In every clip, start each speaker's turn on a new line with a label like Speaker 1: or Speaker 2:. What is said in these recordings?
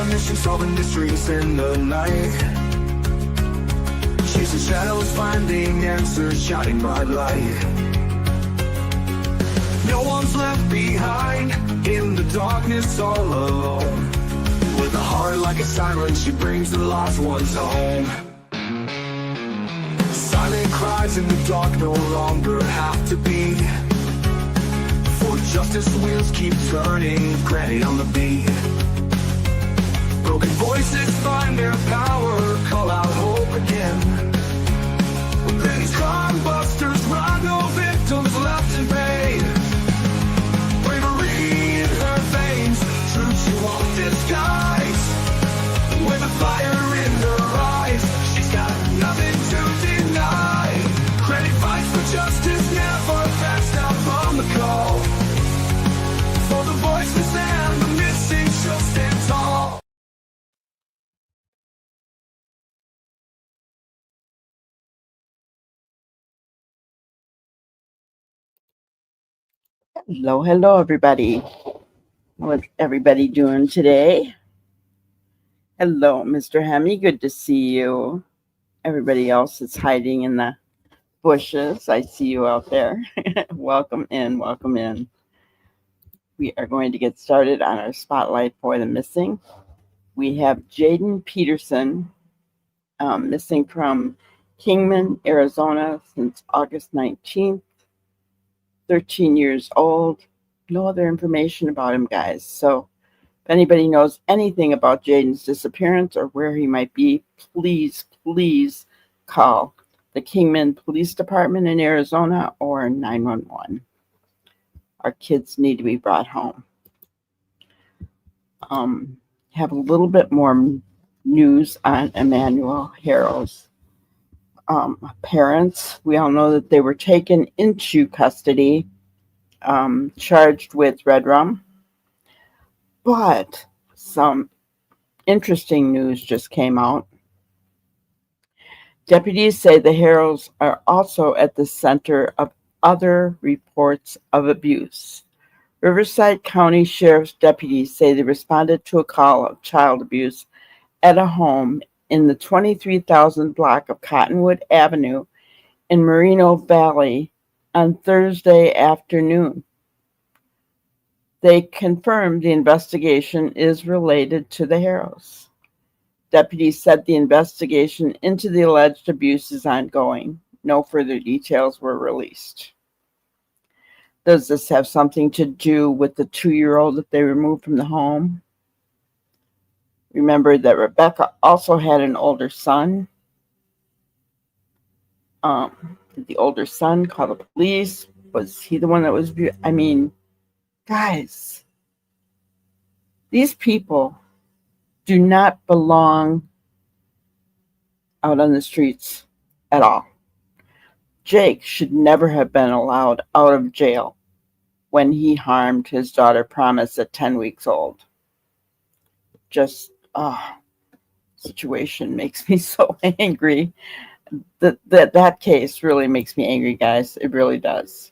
Speaker 1: a mission, solving mysteries in the night. Chasing shadows, finding answers, shining bright light. No one's left behind, in the darkness all alone. With a heart like a siren, she brings the lost ones home. Silent cries in the dark no longer have to be. For justice wheels keep turning, granny on the beat. Broken voices find their power, call out hope again. These crime busters run, no victims left in pain. Bravery in her veins, true she won't disguise. With a fire in her eyes, she's got nothing to deny. Granny fights for justice, never backs down from the call. For the voiceless and the missing, she'll stand tall.
Speaker 2: Hello, everybody. What's everybody doing today? Hello, Mr. Hemi. Good to see you. Everybody else is hiding in the bushes. I see you out there. Welcome in. We are going to get started on our spotlight for the missing. We have Jaden Peterson, missing from Kingman, Arizona since August 19th. 13 years old. No other information about him, guys. So if anybody knows anything about Jaden's disappearance or where he might be, please call the Kingman Police Department in Arizona or 911. Our kids need to be brought home. Have a little bit more news on Emmanuel Haro's parents. We all know that they were taken into custody, charged with red rum. But some interesting news just came out. Deputies say the Haros are also at the center of other reports of abuse. Riverside County Sheriff's deputies say they responded to a call of child abuse at a home in the 23,000 block of Cottonwood Avenue in Moreno Valley on Thursday afternoon. They confirmed the investigation is related to the Haros. Deputies said the investigation into the alleged abuse is ongoing. No further details were released. Does this have something to do with the 2-year-old that they removed from the home? Remember that Rebecca also had an older son. Did the older son call the police? Was he the one that was... guys, these people do not belong out on the streets at all. Jake should never have been allowed out of jail when he harmed his daughter Promise at 10 weeks old. Situation makes me so angry. That case really makes me angry, guys. It really does.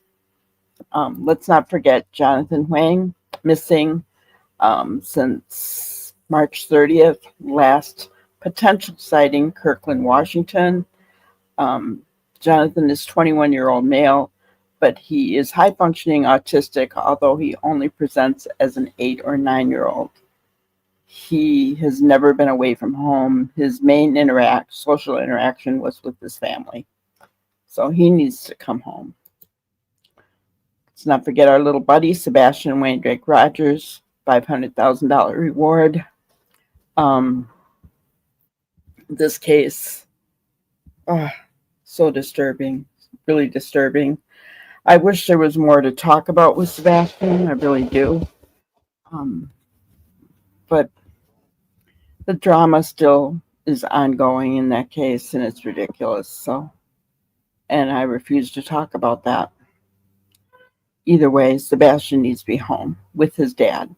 Speaker 2: Let's not forget Jonathan Huang, missing since March 30th. Last potential sighting, Kirkland, Washington. Jonathan is 21-year-old male, but he is high-functioning autistic, although he only presents as an 8 or 9-year-old. He has never been away from home. His main social interaction was with his family. So he needs to come home. Let's not forget our little buddy, Sebastian Wayne Drake Rogers, $500,000 reward. This case, so disturbing, really disturbing. I wish there was more to talk about with Sebastian. I really do. But the drama still is ongoing in that case, and it's ridiculous. And I refuse to talk about that. Either way, Sebastian needs to be home with his dad.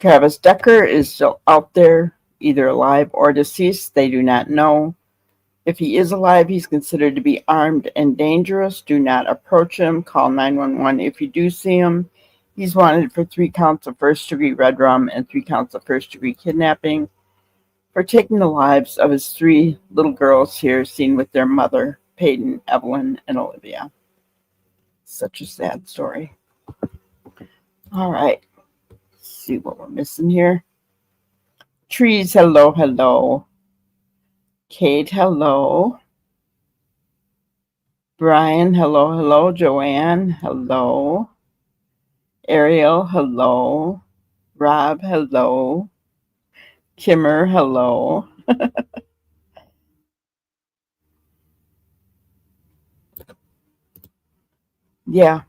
Speaker 2: Travis Decker is still out there, either alive or deceased. They do not know. If he is alive, he's considered to be armed and dangerous. Do not approach him. Call 911 if you do see him. He's wanted for 3 counts of first-degree red rum and 3 counts of first-degree kidnapping for taking the lives of his 3 little girls here seen with their mother, Peyton, Evelyn, and Olivia. Such a sad story. All right. Let's see what we're missing here. Trees, hello, hello. Kate, hello. Brian, hello, hello. Joanne, hello. Ariel, hello. Rob, hello. Kimmer, hello. Yeah.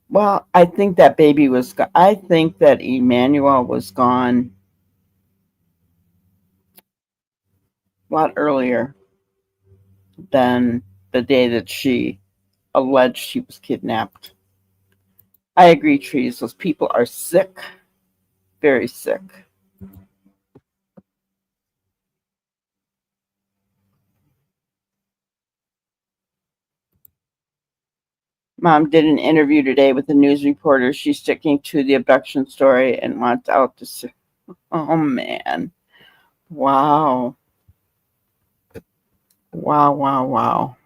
Speaker 2: Well, I think that baby was. I think that Emmanuel was gone a lot earlier than the day that she alleged she was kidnapped. I agree, Trees. Those people are sick, very sick. Mom did an interview today with a news reporter. She's sticking to the abduction story and wants out to see. Oh, man. Wow. Wow, wow, wow.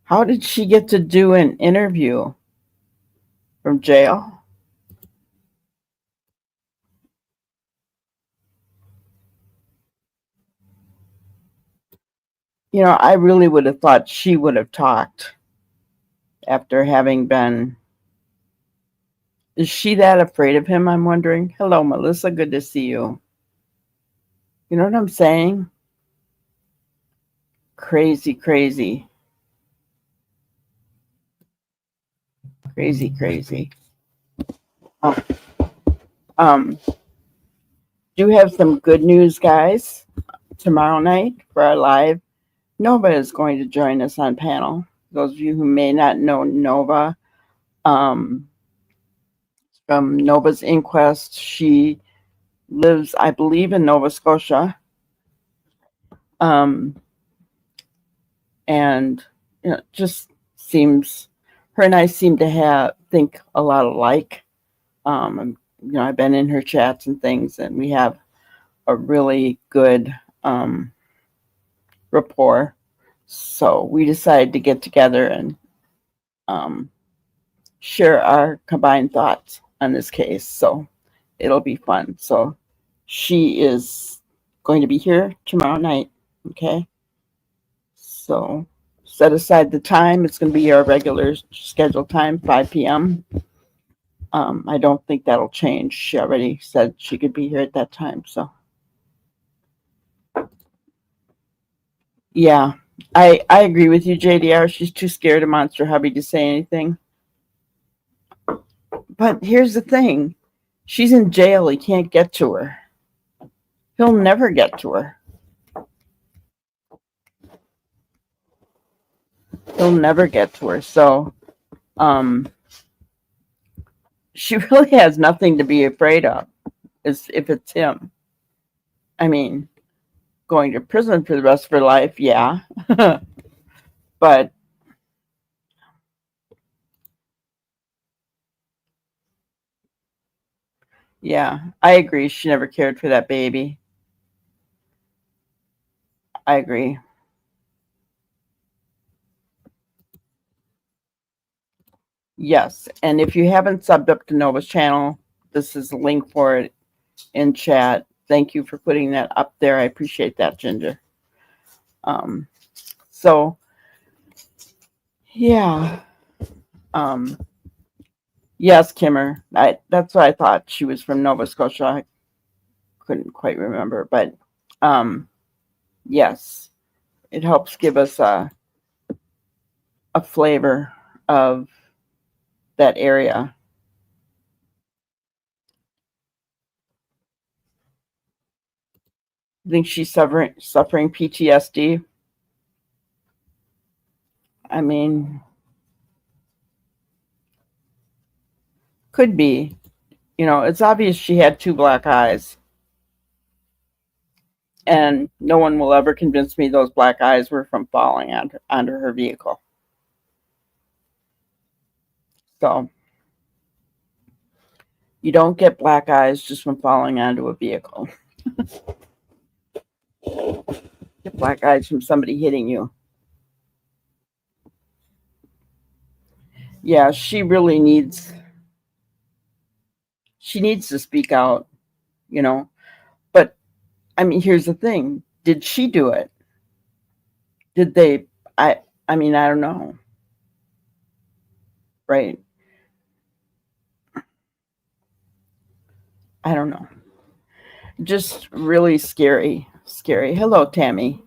Speaker 2: How did she get to do an interview from jail? You know, I really would have thought she would have talked after having been. Is she that afraid of him? I'm wondering. Hello, Melissa. Good to see you. You know what I'm saying? Crazy, crazy. Crazy, crazy. Oh, um, do have some good news, guys. Tomorrow night for our live, Nova is going to join us on panel. Those of you who may not know Nova, um, from Nova's Inquest, she lives, I believe, in Nova Scotia. Um, and you know, just seems her and I seem to think a lot alike. I've been in her chats and things, and we have a really good rapport. So we decided to get together and um, share our combined thoughts on this case. So it'll be fun. So she is going to be here tomorrow night. Okay. So set aside the time. It's going to be our regular scheduled time, 5 p.m. I don't think that'll change. She already said she could be here at that time. So yeah, I agree with you, JDR. She's too scared of Monster Hubby to say anything. But here's the thing. She's in jail. He can't get to her. He'll never get to her. He'll never get to her. So she really has nothing to be afraid of if it's him. I mean, going to prison for the rest of her life, yeah. But yeah, I agree. She never cared for that baby. I agree. Yes. And if you haven't subbed up to Nova's channel, this is a link for it in chat. Thank you for putting that up there. I appreciate that, Ginger. So yeah. Yes, Kimmer. That's what I thought. She was from Nova Scotia. I couldn't quite remember, but yes, it helps give us a flavor of that area. I think she's suffering PTSD. I mean, could be. You know, it's obvious she had 2 black eyes. And no one will ever convince me those black eyes were from falling onto her vehicle. So you don't get black eyes just from falling onto a vehicle. Get black eyes from somebody hitting you. Yeah, she needs to speak out, you know. But I mean, here's the thing. Did she do it? Did they I mean, I don't know. Right? I don't know. Just really scary. Scary. Hello, Tammy.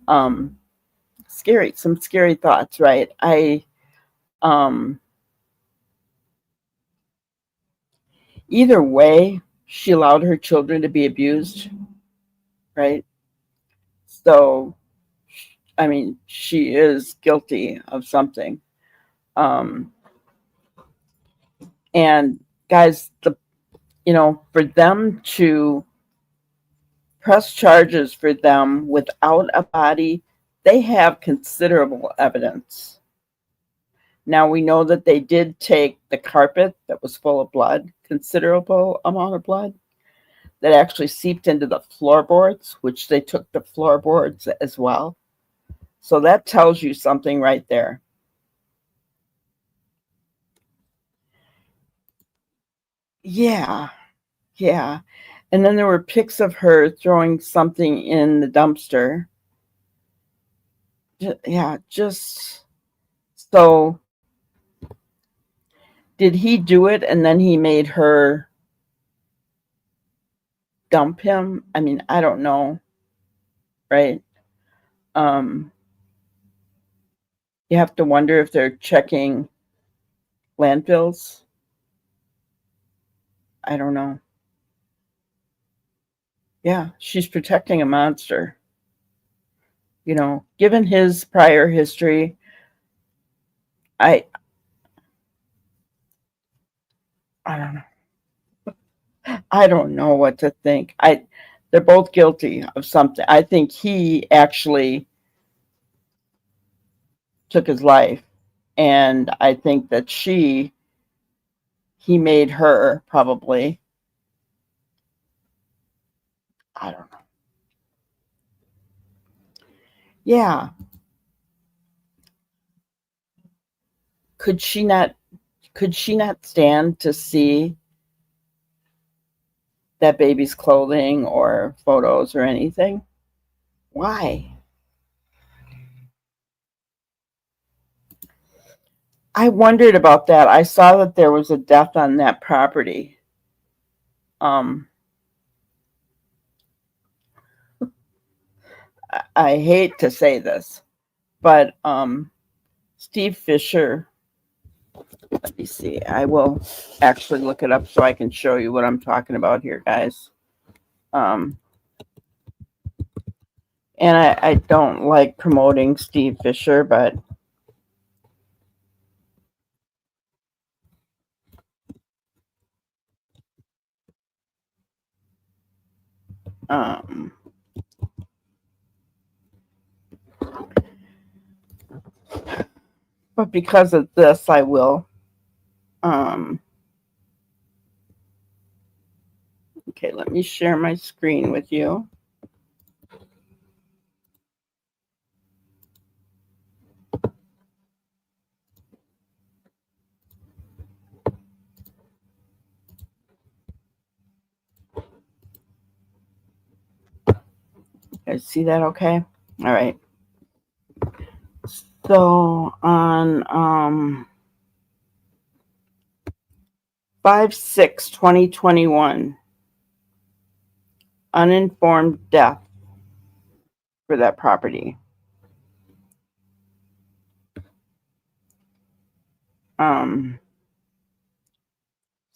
Speaker 2: Um Scary, some scary thoughts, right? Um Either way, she allowed her children to be abused, right? So I mean, she is guilty of something. Um and guys, for them to press charges for them without a body, they have considerable evidence. Now we know that they did take the carpet that was full of blood, considerable amount of blood that actually seeped into the floorboards, which they took the floorboards as well. So that tells you something right there. Yeah, yeah. And then there were pics of her throwing something in the dumpster. Yeah, just so did he do it and then he made her dump him? I mean, I don't know, right? Um, you have to wonder if they're checking landfills. I don't know. Yeah, she's protecting a monster. Given his prior history, I I don't know. I don't know what to think. They're both guilty of something. I think he actually took his life, and I think that he made her probably. I don't know. Yeah, could she not stand to see that baby's clothing or photos or anything? Why? I wondered about that. I saw that there was a death on that property. Um, I hate to say this, but Steve Fisher, let me see. I will actually look it up so I can show you what I'm talking about here, guys. Um, and I don't like promoting Steve Fisher, but um, because of this, I will. Um, okay, let me share my screen with you. You guys see that okay? All right. So on 5/6/2021, uninformed death for that property. Um,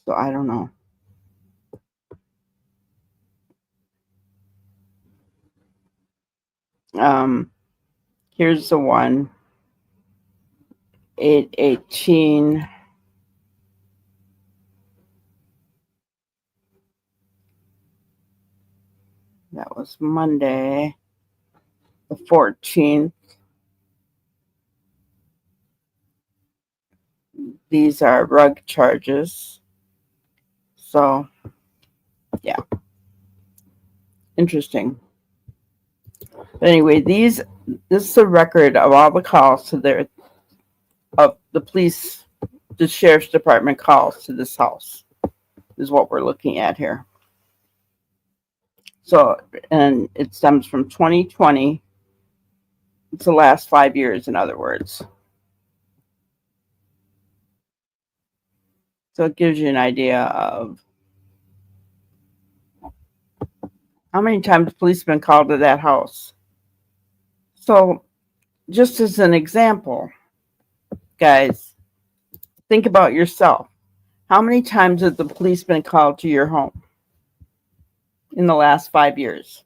Speaker 2: so I don't know. Here's the one. 8/18. That was Monday, the 14th. these are rug charges. So, yeah, interesting. But anyway, this is a record of all the calls of the police, the sheriff's department calls to this house. Is what we're looking at here. So, and it stems from 2020. It's the last 5 years, in other words. So it gives you an idea of how many times police have been called to that house. So, just as an example, guys, think about yourself. How many times have the police been called to your home in the last 5 years?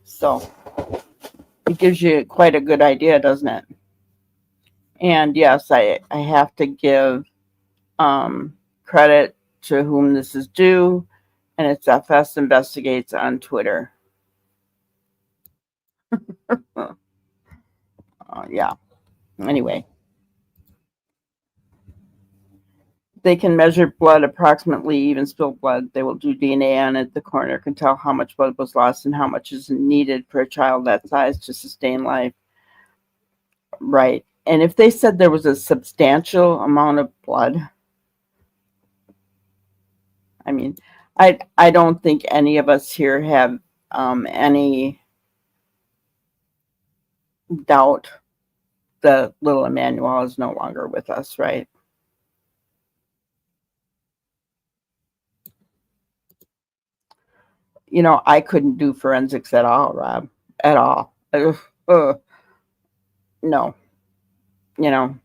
Speaker 2: So, it gives you quite a good idea, doesn't it? And yes, I have to give credit to whom this is due, and it's FS Investigates on Twitter. Yeah. Anyway, they can measure blood approximately, even spilled blood. They will do DNA on it. The coroner can tell how much blood was lost and how much is needed for a child that size to sustain life. Right. And if they said there was a substantial amount of blood, I mean, I don't think any of us here have any doubt that little Emmanuel is no longer with us, right? You know, I couldn't do forensics at all, Rob, at all. No, you know,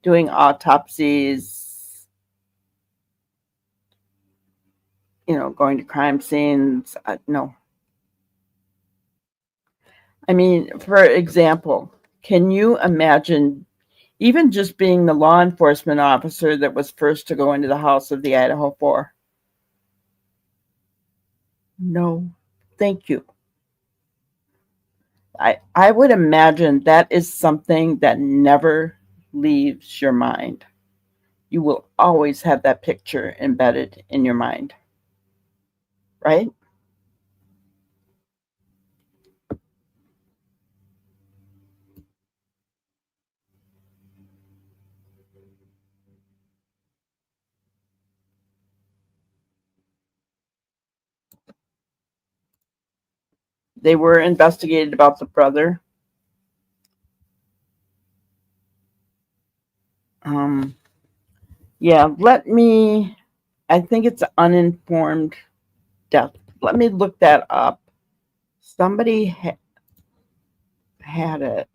Speaker 2: doing autopsies, you know, going to crime scenes, no. I mean, for example, can you imagine even just being the law enforcement officer that was first to go into the house of the Idaho 4? No, thank you. I would imagine that is something that never leaves your mind. You will always have that picture embedded in your mind, right? They were investigated about the brother. Um, yeah, I think it's uninformed death. Let me look that up. Somebody had it.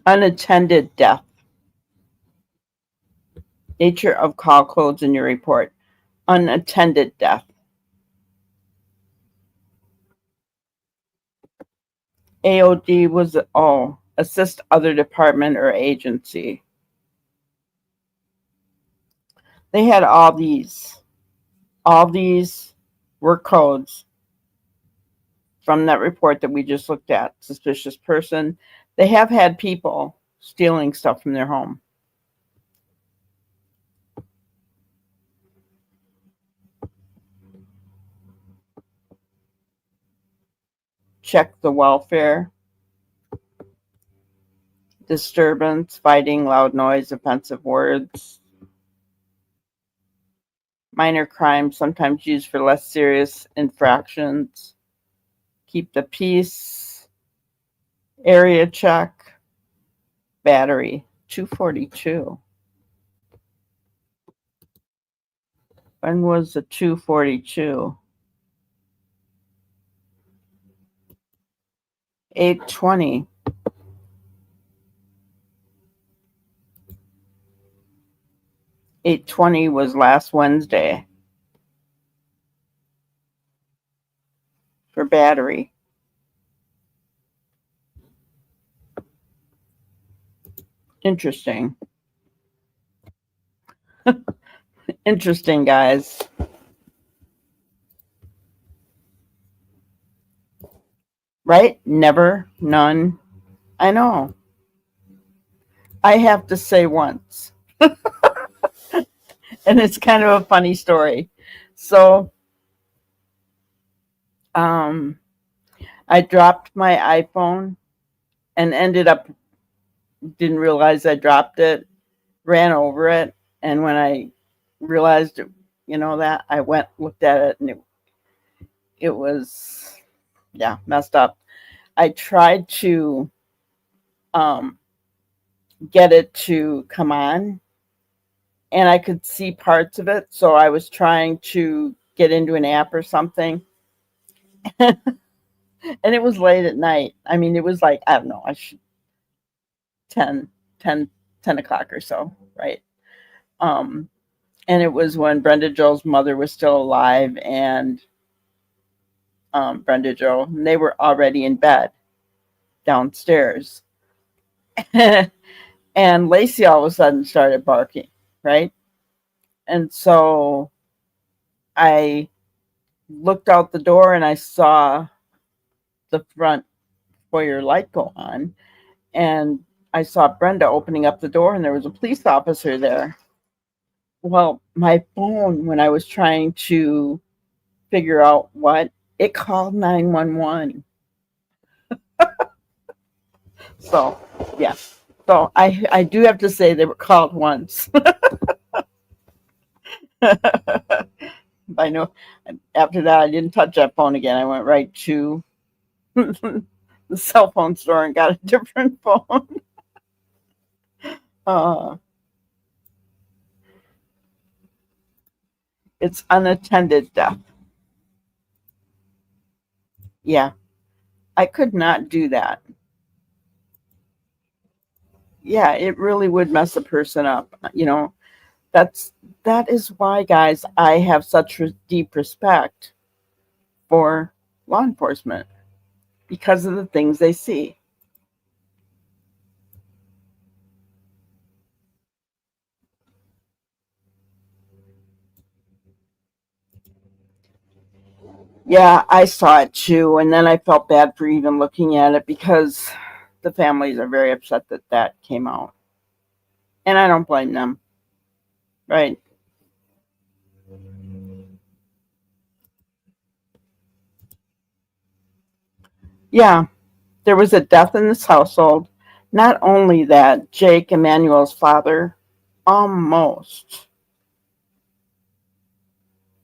Speaker 2: Unattended death. Nature of call codes in your report. Unattended death. AOD was assist other department or agency. They had all these work codes from that report that we just looked at. Suspicious person. They have had people stealing stuff from their home. Check the welfare. Disturbance, fighting, loud noise, offensive words. Minor crimes, sometimes used for less serious infractions. Keep the peace. Area check. Battery, 242. When was the 242? 820. 820 was last Wednesday for battery. Interesting. Interesting, guys. Right? Never, none. I know. I have to say once. And it's kind of a funny story. So, um, I dropped my iPhone and ended up, didn't realize I dropped it, ran over it. And when I realized, that I went, looked at it, and it was, yeah, messed up. I tried to um, get it to come on, and I could see parts of it. So I was trying to get into an app or something. And it was late at night. I mean, it was like, I don't know, 10, 10, 10 o'clock or so, right? Um, and it was when Brenda Joe's mother was still alive, and Brenda Joe, and they were already in bed downstairs. And Lacey all of a sudden started barking, right? And so I looked out the door and I saw the front foyer light go on, and I saw Brenda opening up the door, and there was a police officer there. Well, my phone, when I was trying to figure out what, it called 911. So, yeah. So I do have to say they were called once. I know after that I didn't touch that phone again. I went right to the cell phone store and got a different phone. Uh, it's unattended death. Yeah, I could not do that. Yeah, it really would mess a person up. That's that is why, guys, I have such deep respect for law enforcement because of the things they see. Yeah, I saw it too, and then I felt bad for even looking at it because the families are very upset that that came out, and I don't blame them. Right? Yeah, there was a death in this household. Not only that, Jake Emmanuel's father almost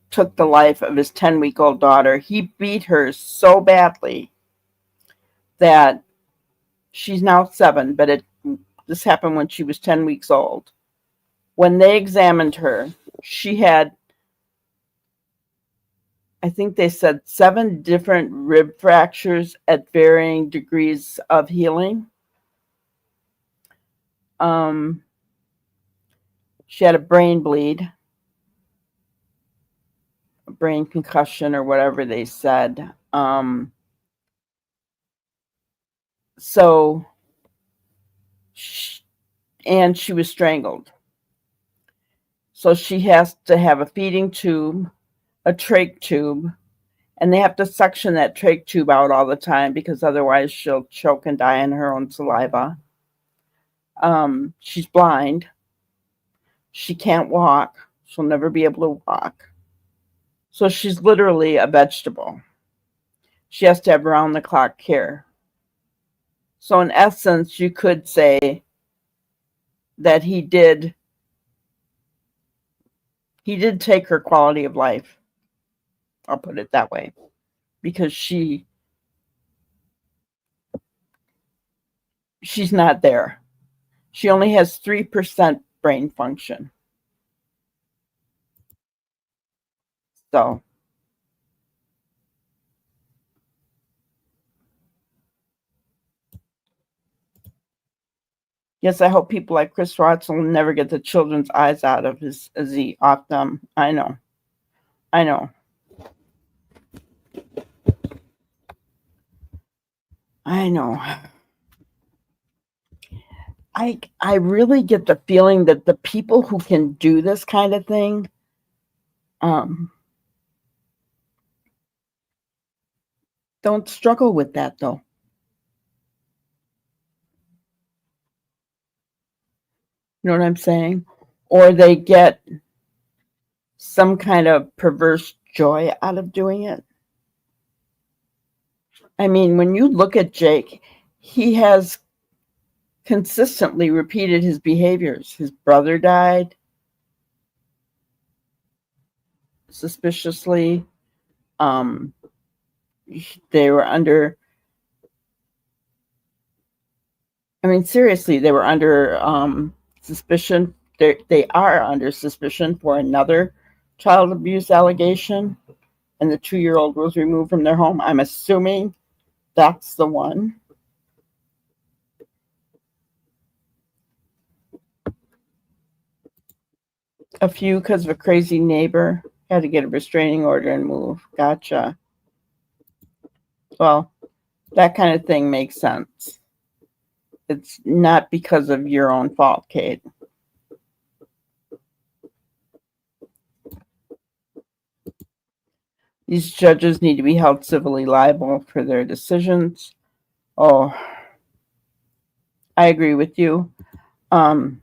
Speaker 2: took the life of his 10-week-old daughter. He beat her so badly that she's now 7, but this happened when she was 10 weeks old. When they examined her, she had, I think they said, 7 different rib fractures at varying degrees of healing. Um, she had a brain bleed, a brain concussion, or whatever they said. So, sh and she was strangled. So she has to have a feeding tube, a trach tube, and they have to suction that trach tube out all the time because otherwise she'll choke and die in her own saliva. She's blind. She can't walk. She'll never be able to walk. So she's literally a vegetable. She has to have round the clock care. So in essence, you could say that he did take her quality of life. I'll put it that way because she's not there. She only has 3% brain function. So, yes, I hope people like Chris Watts will never get the children's eyes out of his Z off them. I know. I know. I know. I really get the feeling that the people who can do this kind of thing, um, don't struggle with that, though. You know what I'm saying? Or they get some kind of perverse joy out of doing it. I mean, when you look at Jake, he has consistently repeated his behaviors. His brother died suspiciously. Um, they were under, I mean, seriously, they were under suspicion. They are under suspicion for another child abuse allegation, and the 2-year-old was removed from their home. I'm assuming that's the one. A few because of a crazy neighbor had to get a restraining order and move. Gotcha. Well, that kind of thing makes sense. It's not because of your own fault, Kate. These judges need to be held civilly liable for their decisions. Oh, I agree with you. I'm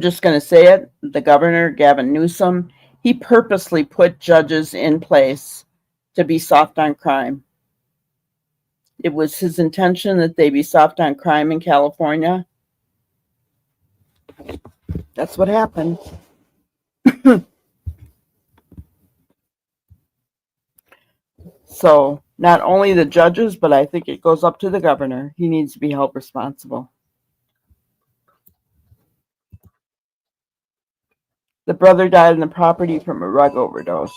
Speaker 2: just going to say it. The governor, Gavin Newsom, he purposely put judges in place to be soft on crime. It was his intention that they be soft on crime in California. That's what happened. So not only the judges, but I think it goes up to the governor. He needs to be held responsible. The brother died on the property from a rug overdose.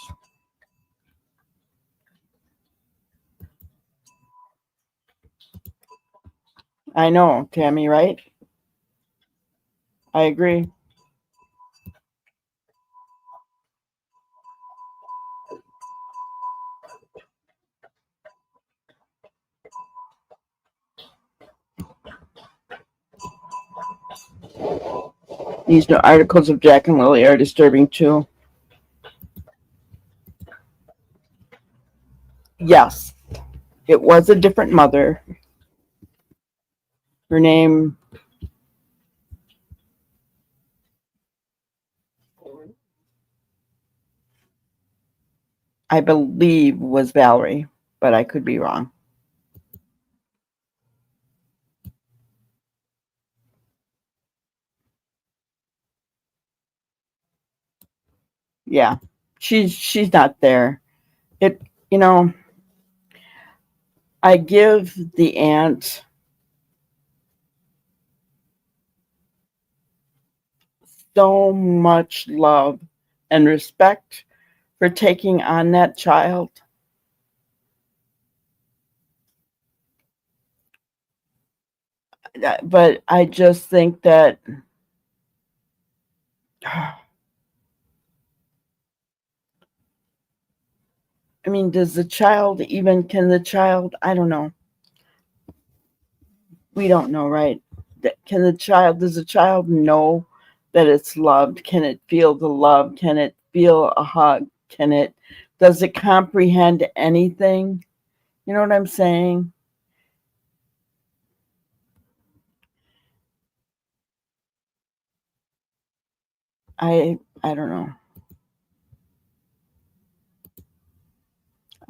Speaker 2: I know, Tammy, right? I agree. These new articles of Jack and Lily are disturbing too. Yes, it was a different mother. Her name, I believe, was Valerie, but I could be wrong. Yeah, she's not there. It, you know, I give the aunt so much love and respect for taking on that child. But I just think that I mean, does the child even, can the child, I don't know. We don't know, right? Can the child, does the child know that it's loved? Can it feel the love? Can it feel a hug? Does it comprehend anything? You know what I'm saying? I don't know.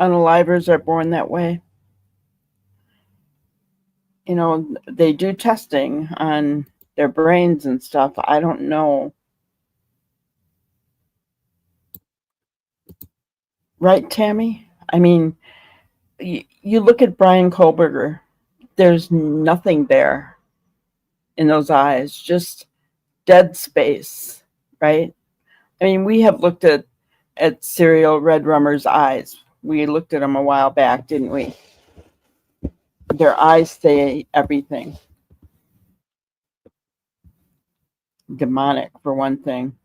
Speaker 2: Unalivers are born that way. You know, they do testing on their brains and stuff. I don't know. Right, Tammy? I mean, you look at Brian Kohlberger, there's nothing there in those eyes, just dead space, right? I mean, we have looked at Serial Red Rummer's eyes. We looked at them a while back, didn't we? Their eyes say everything. Demonic, for one thing.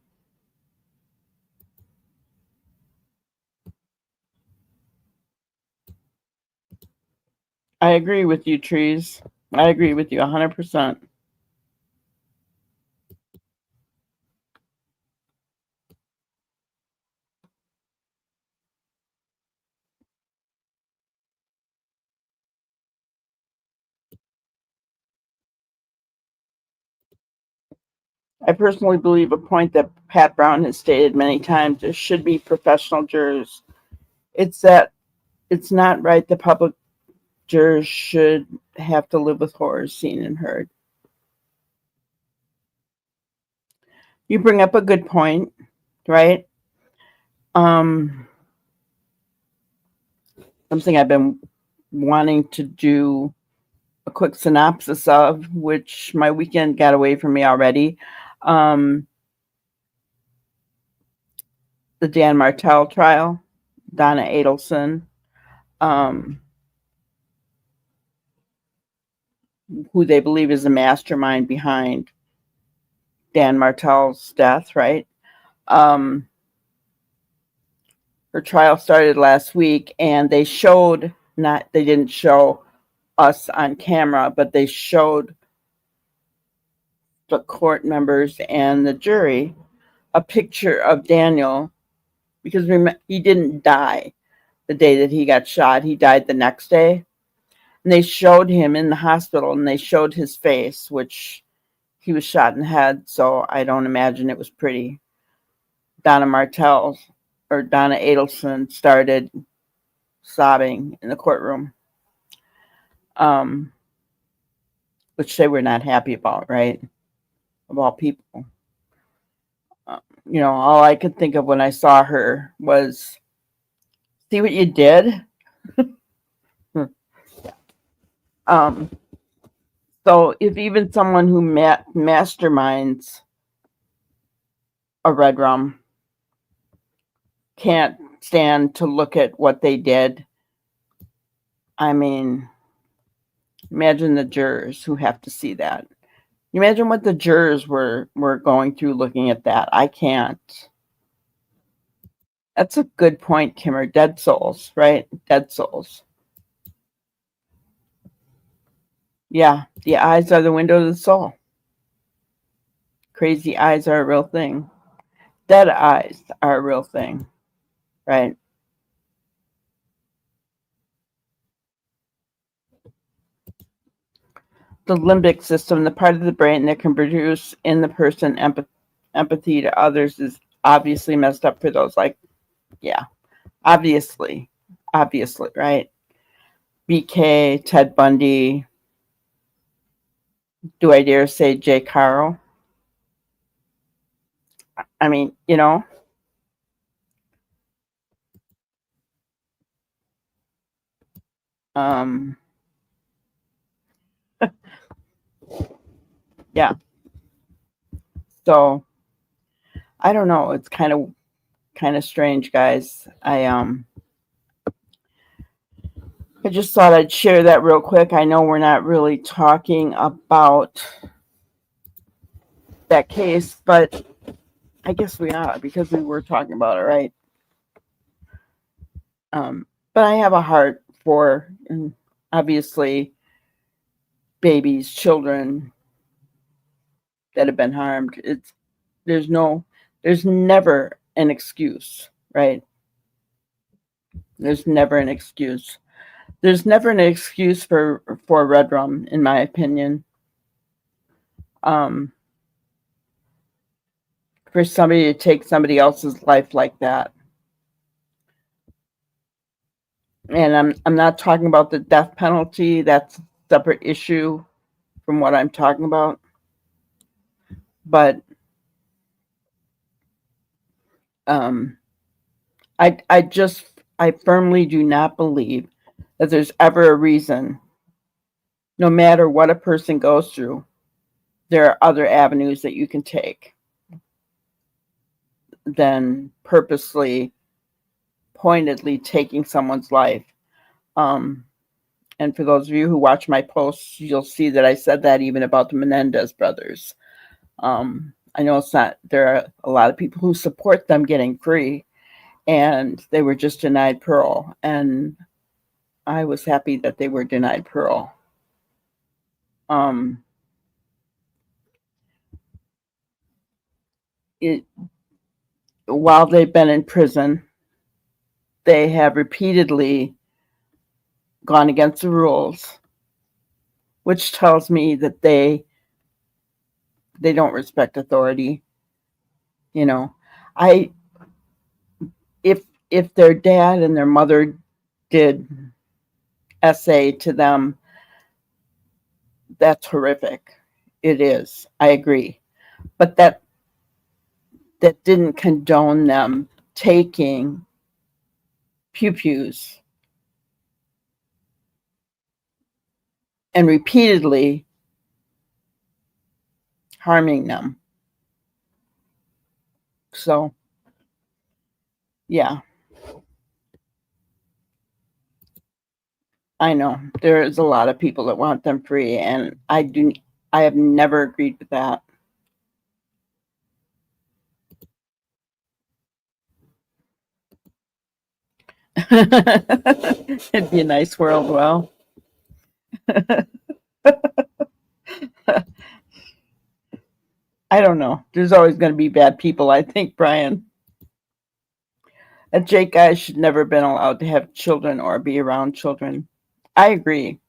Speaker 2: I agree with you, Trees. I agree with you 100%. I personally believe a point that Pat Brown has stated many times: there should be professional jurors. It's that it's not right the public jurors should have to live with horrors seen and heard. You bring up a good point, right? Um, Something I've been wanting to do a quick synopsis of, which my weekend got away from me already. Um, the Dan Martell trial, Donna Adelson, um, who they believe is the mastermind behind Dan Martell's death, right? Um, her trial started last week, and they didn't show us on camera, but they showed the court members and the jury a picture of Daniel, because he didn't die the day that he got shot. He died the next day. And they showed him in the hospital, and they showed his face, which he was shot in the head, so I don't imagine it was pretty. Donna Martell, or Donna Adelson, started sobbing in the courtroom, um, which they were not happy about, right? Of all people. All I could think of when I saw her was, see what you did? um, so if even someone who masterminds a red rum can't stand to look at what they did, I mean, imagine the jurors who have to see that. Imagine what the jurors were going through looking at that. I can't. That's a good point, Kimmer. Dead souls, right? Dead souls. Yeah, the eyes are the window of the soul. Crazy eyes are a real thing. Dead eyes are a real thing, right? The limbic system, the part of the brain that can produce in the person empathy to others, is obviously messed up for those. Like, yeah, obviously, right? BK, Ted Bundy. Do I dare say Jake Haro? I mean, um, yeah. So I don't know. It's kind of strange, guys. I just thought I'd share that real quick. I know we're not really talking about that case, but I guess we are, because we were talking about it, right? But I have a heart for, obviously, babies, children that have been harmed. There's no, there's never an excuse, right? There's never an excuse. There's never an excuse for red rum, in my opinion. Um, for somebody to take somebody else's life like that. And I'm not talking about the death penalty. That's a separate issue from what I'm talking about. But um, I firmly do not believe that there's ever a reason, no matter what a person goes through, there are other avenues that you can take than purposely, pointedly taking someone's life. And for those of you who watch my posts, you'll see that I said that even about the Menendez brothers. I know there are a lot of people who support them getting free, and they were just denied parole. And I was happy that they were denied parole. Um, it, while they've been in prison, they have repeatedly gone against the rules, which tells me that they don't respect authority. You know, I if their dad and their mother did SA to them, that's horrific. It is. I agree. But that didn't condone them taking pew-pews and repeatedly harming them. So, yeah, I know there's a lot of people that want them free, and I have never agreed with that. It'd be a nice world. Well, I don't know. There's always going to be bad people, I think, Brian. A Jake guy should never have been allowed to have children or be around children. I agree.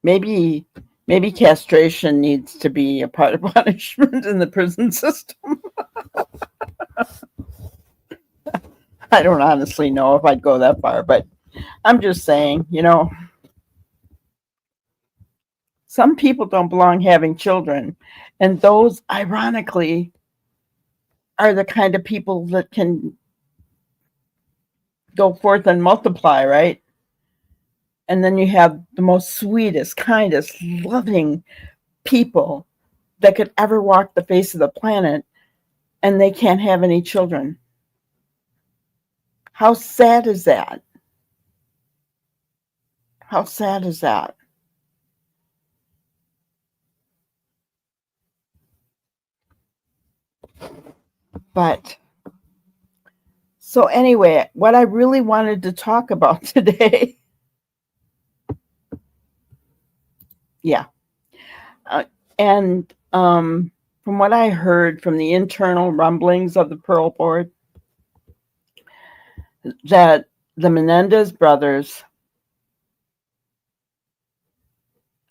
Speaker 2: Maybe maybe castration needs to be a part of punishment in the prison system. I don't honestly know if I'd go that far, but I'm just saying, some people don't belong having children, and those ironically are the kind of people that can go forth and multiply, right? And then you have the most sweetest, kindest, loving people that could ever walk the face of the planet, and they can't have any children. How sad is that? How sad is that? But so anyway, what I really wanted to talk about today, yeah, uh, and from what I heard from the internal rumblings of the Parole Board, that the Menendez brothers,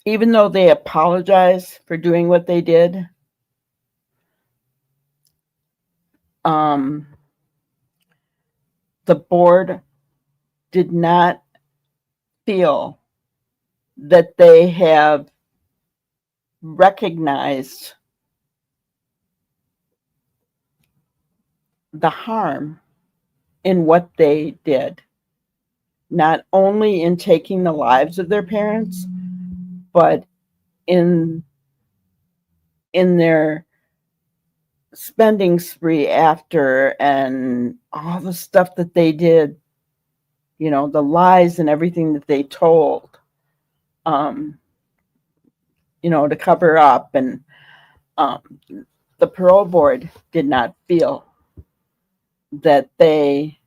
Speaker 2: even though they apologized for doing what they did, um, the board did not feel that they have recognized the harm in what they did, not only in taking the lives of their parents, but in their spending spree after, and all the stuff that they did, the lies and everything that they told, um, to cover up. And um, the parole board did not feel that they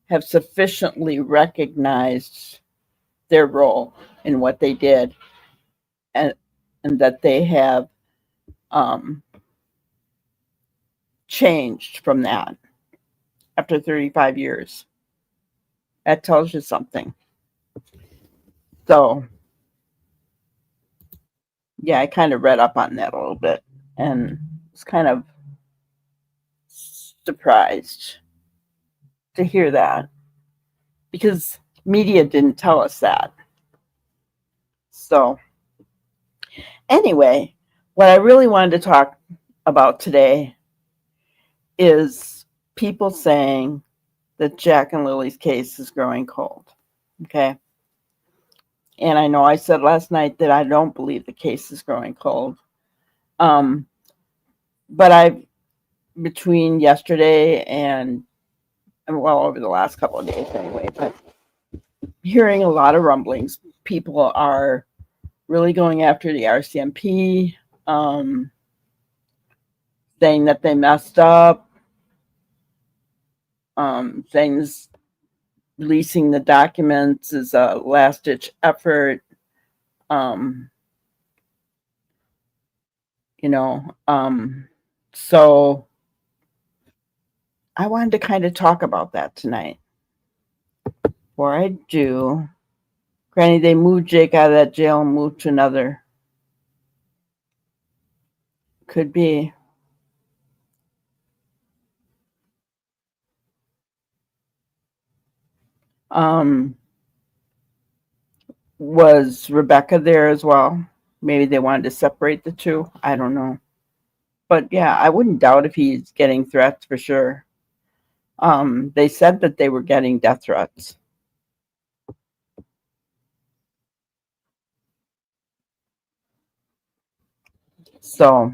Speaker 2: have sufficiently recognized their role in what they did, and that they have um, changed from that after 35 years. That tells you something. So, yeah, I kind of read up on that a little bit and was kind of surprised to hear that, because media didn't tell us that. So, anyway, what I really wanted to talk about today is people saying that Jack and Lily's case is growing cold. Okay. And I know I said last night that I don't believe the case is growing cold. But between yesterday and, well, over the last couple of days anyway, but hearing a lot of rumblings. People are really going after the RCMP, saying that they messed up, things, releasing the documents is a last-ditch effort. you know. So I wanted to kind of talk about that tonight. Before I do, Granny, they moved Jake out of that jail and moved to another. Could be. Was Rebecca there as well? Maybe they wanted to separate the two. I don't know. But yeah, I wouldn't doubt if he's getting threats for sure. They said that they were getting death threats. So,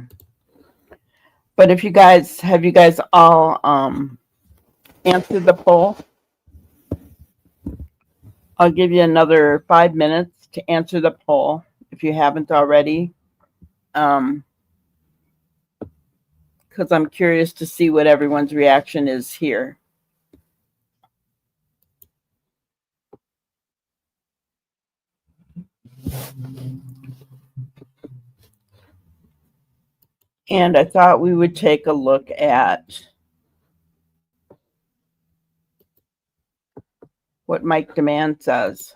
Speaker 2: but if you guys all answered the poll, I'll give you another 5 minutes to answer the poll if you haven't already. Because I'm curious to see what everyone's reaction is here. And I thought we would take a look at what Mike Demand says.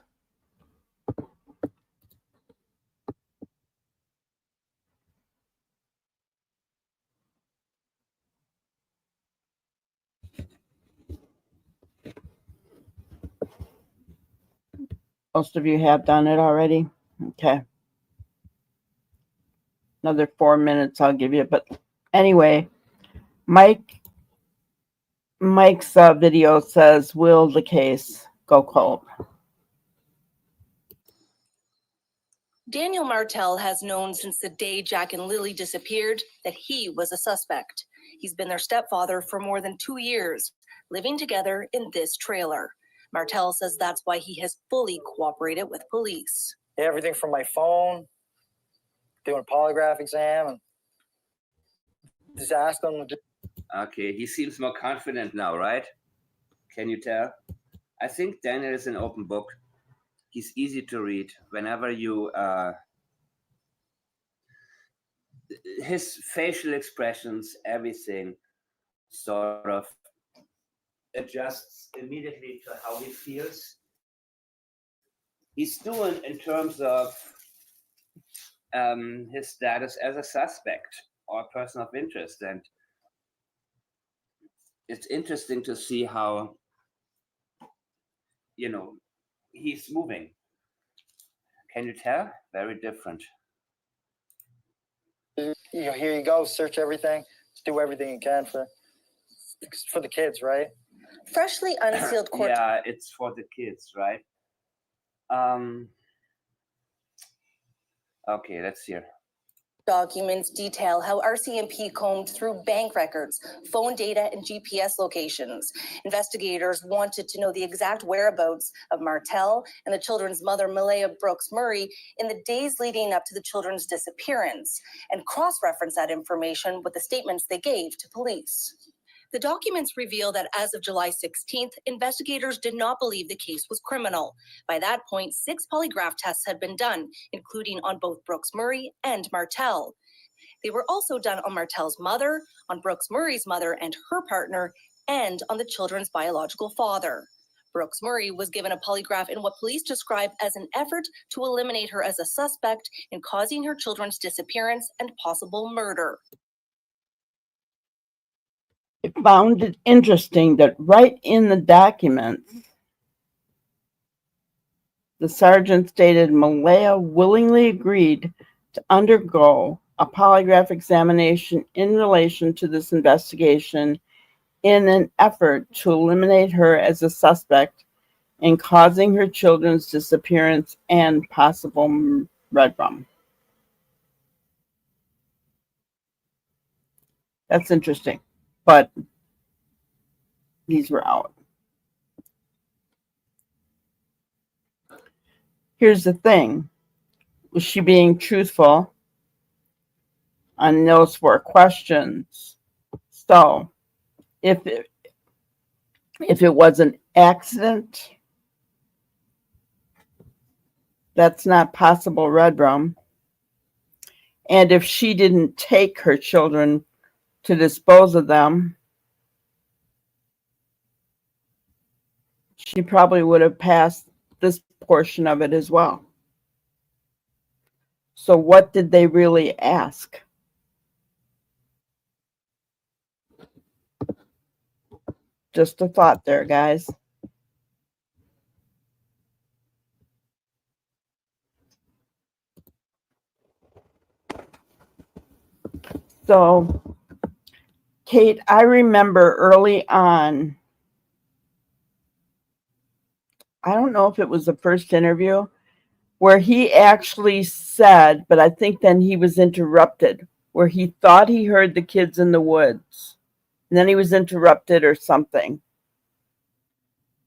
Speaker 2: Most of you have done it already. Okay. Another 4 minutes I'll give you. But anyway, Mike's video says, will the case go cold?
Speaker 3: Daniel Martel has known since the day Jack and Lily disappeared that he was a suspect. He's been their stepfather for more than 2 years, living together in this trailer. Martel says that's why he has fully cooperated with police.
Speaker 4: Everything from my phone, doing a polygraph exam, and just ask them.
Speaker 5: Okay, he seems more confident now, right? Can you tell? I think Daniel is an open book. He's easy to read. Whenever you, his facial expressions, everything sort of adjusts immediately to how he feels. He's doing in terms of his status as a suspect or a person of interest. And it's interesting to see how, he's moving. Can you tell? Very different.
Speaker 4: Here you go, search everything, do everything you can for the kids, right?
Speaker 3: Freshly unsealed court.
Speaker 5: Yeah, it's for the kids, right? Okay, let's hear.
Speaker 3: Documents detail how RCMP combed through bank records, phone data, and GPS locations. Investigators wanted to know the exact whereabouts of Martel and the children's mother, Malaya Brooks Murray, in the days leading up to the children's disappearance, and cross-reference that information with the statements they gave to police. The documents reveal that as of July 16th, investigators did not believe the case was criminal. By that point, 6 polygraph tests had been done, including on both Brooks Murray and Martel. They were also done on Martel's mother, on Brooks Murray's mother and her partner, and on the children's biological father. Brooks Murray was given a polygraph in what police describe as an effort to eliminate her as a suspect in causing her children's disappearance and possible murder.
Speaker 2: I found it interesting that right in the documents, the sergeant stated Malaya willingly agreed to undergo a polygraph examination in relation to this investigation in an effort to eliminate her as a suspect in causing her children's disappearance and possible red rum. That's interesting, but these were out. Here's the thing. Was she being truthful on those 4 questions? So, if it was an accident, that's not possible red rum. And if she didn't take her children to dispose of them, she probably would have passed this portion of it as well. So what did they really ask? Just a thought there, guys. So, Kate, I remember early on, I don't know if it was the first interview, where he actually said, but I think then he was interrupted, where he thought he heard the kids in the woods. And then he was interrupted or something.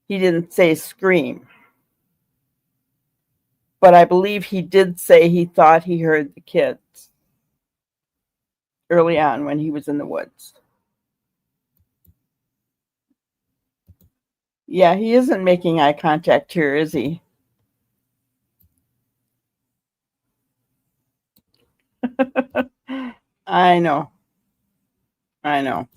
Speaker 2: He didn't say scream. But I believe he did say he thought he heard the kids early on when he was in the woods. Yeah, he isn't making eye contact here, is he? I know. I know.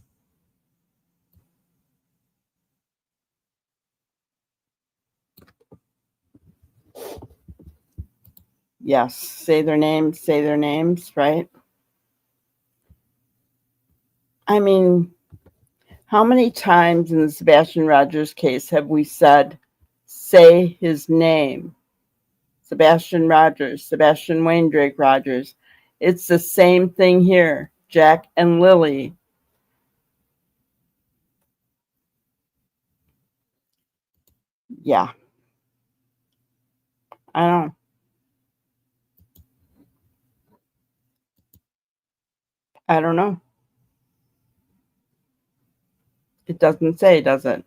Speaker 2: Yes, say their names, right? I mean, how many times in the Sebastian Rogers case have we said, say his name? Sebastian Rogers, Sebastian Wayne Drake Rogers. It's the same thing here. Jack and Lily. Yeah. I don't. I don't know. It doesn't say, does it?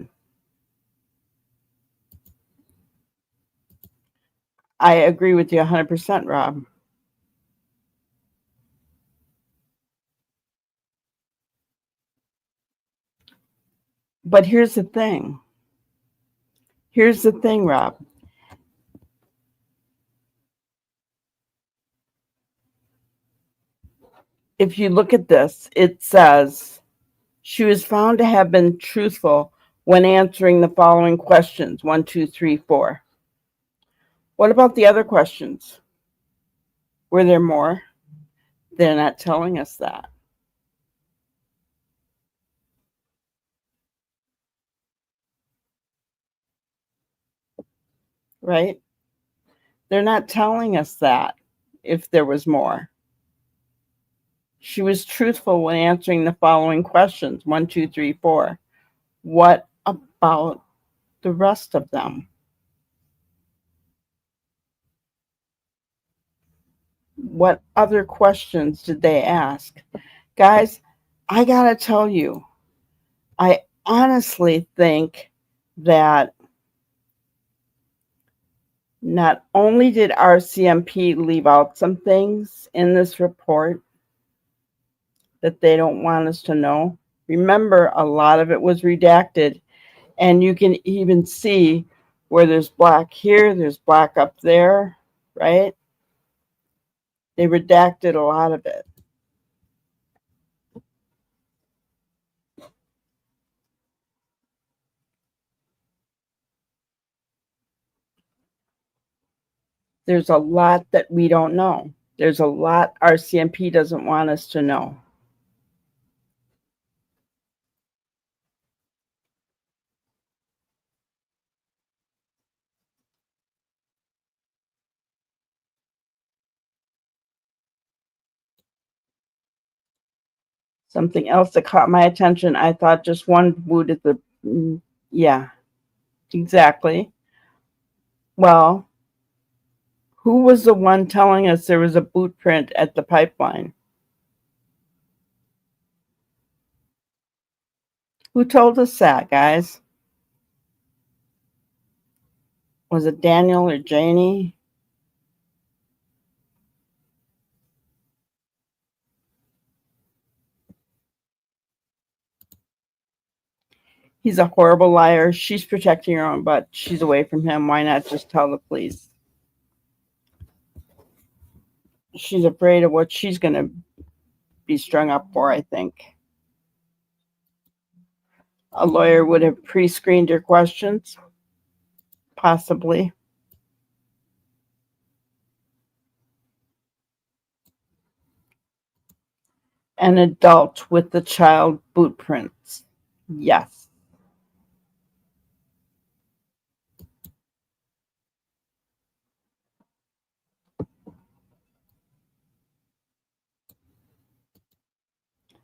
Speaker 2: I agree with you 100%, Rob. But here's the thing. Here's the thing, Rob. If you look at this, it says she was found to have been truthful when answering the following questions 1, 2, 3, 4. What about the other questions? Were there more? They're not telling us that. Right? They're not telling us that if there was more. She was truthful when answering the following questions 1, 2, 3, 4. What about the rest of them? What other questions did they ask? Guys, I gotta tell you, I honestly think that not only did RCMP leave out some things in this report that they don't want us to know. Remember, a lot of it was redacted, and you can even see where there's black here, there's black up there, right? They redacted a lot of it. There's a lot that we don't know. There's a lot RCMP doesn't want us to know. Something else that caught my attention, I thought just one boot at the, yeah, exactly. Well, who was the one telling us there was a boot print at the pipeline? Who told us that, guys? Was it Daniel or Janie? He's a horrible liar. She's protecting her own butt. She's away from him. Why not just tell the police? she's afraid of what she's going to be strung up for, I think. A lawyer would have pre-screened her questions, possibly. An adult with the child boot prints. Yes.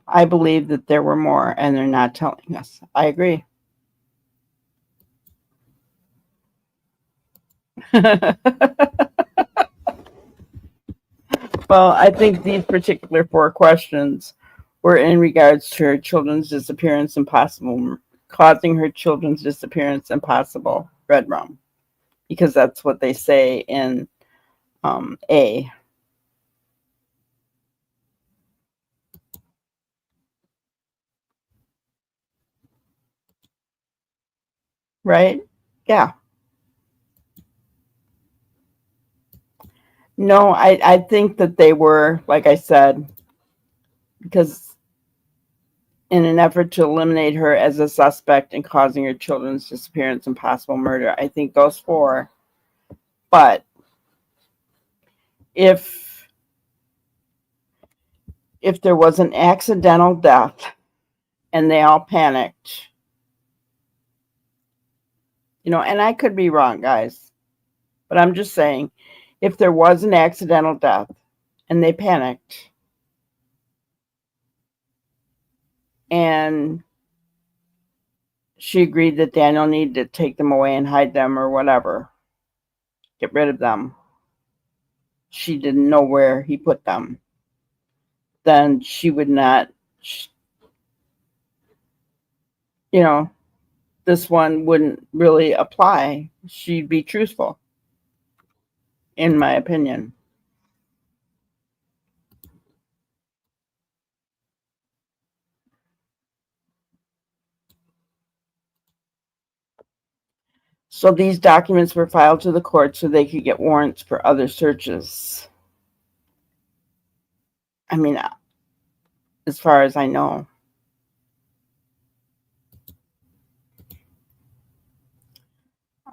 Speaker 2: I believe that there were more and they're not telling us. I agree. Well, I think these particular 4 questions were in regards to her children's disappearance and possible causing her children's disappearance and possible red rum, because that's what they say in A. Right? Yeah. No, I think that they were, like I said, because in an effort to eliminate her as a suspect in causing her children's disappearance and possible murder. I think those 4. But if there was an accidental death and they all panicked, and I could be wrong, guys, but I'm just saying, if there was an accidental death and they panicked and she agreed that Daniel needed to take them away and hide them or whatever, get rid of them, she didn't know where he put them, then she would not, this one wouldn't really apply. She'd be truthful, in my opinion. So these documents were filed to the court so they could get warrants for other searches. I mean, as far as I know.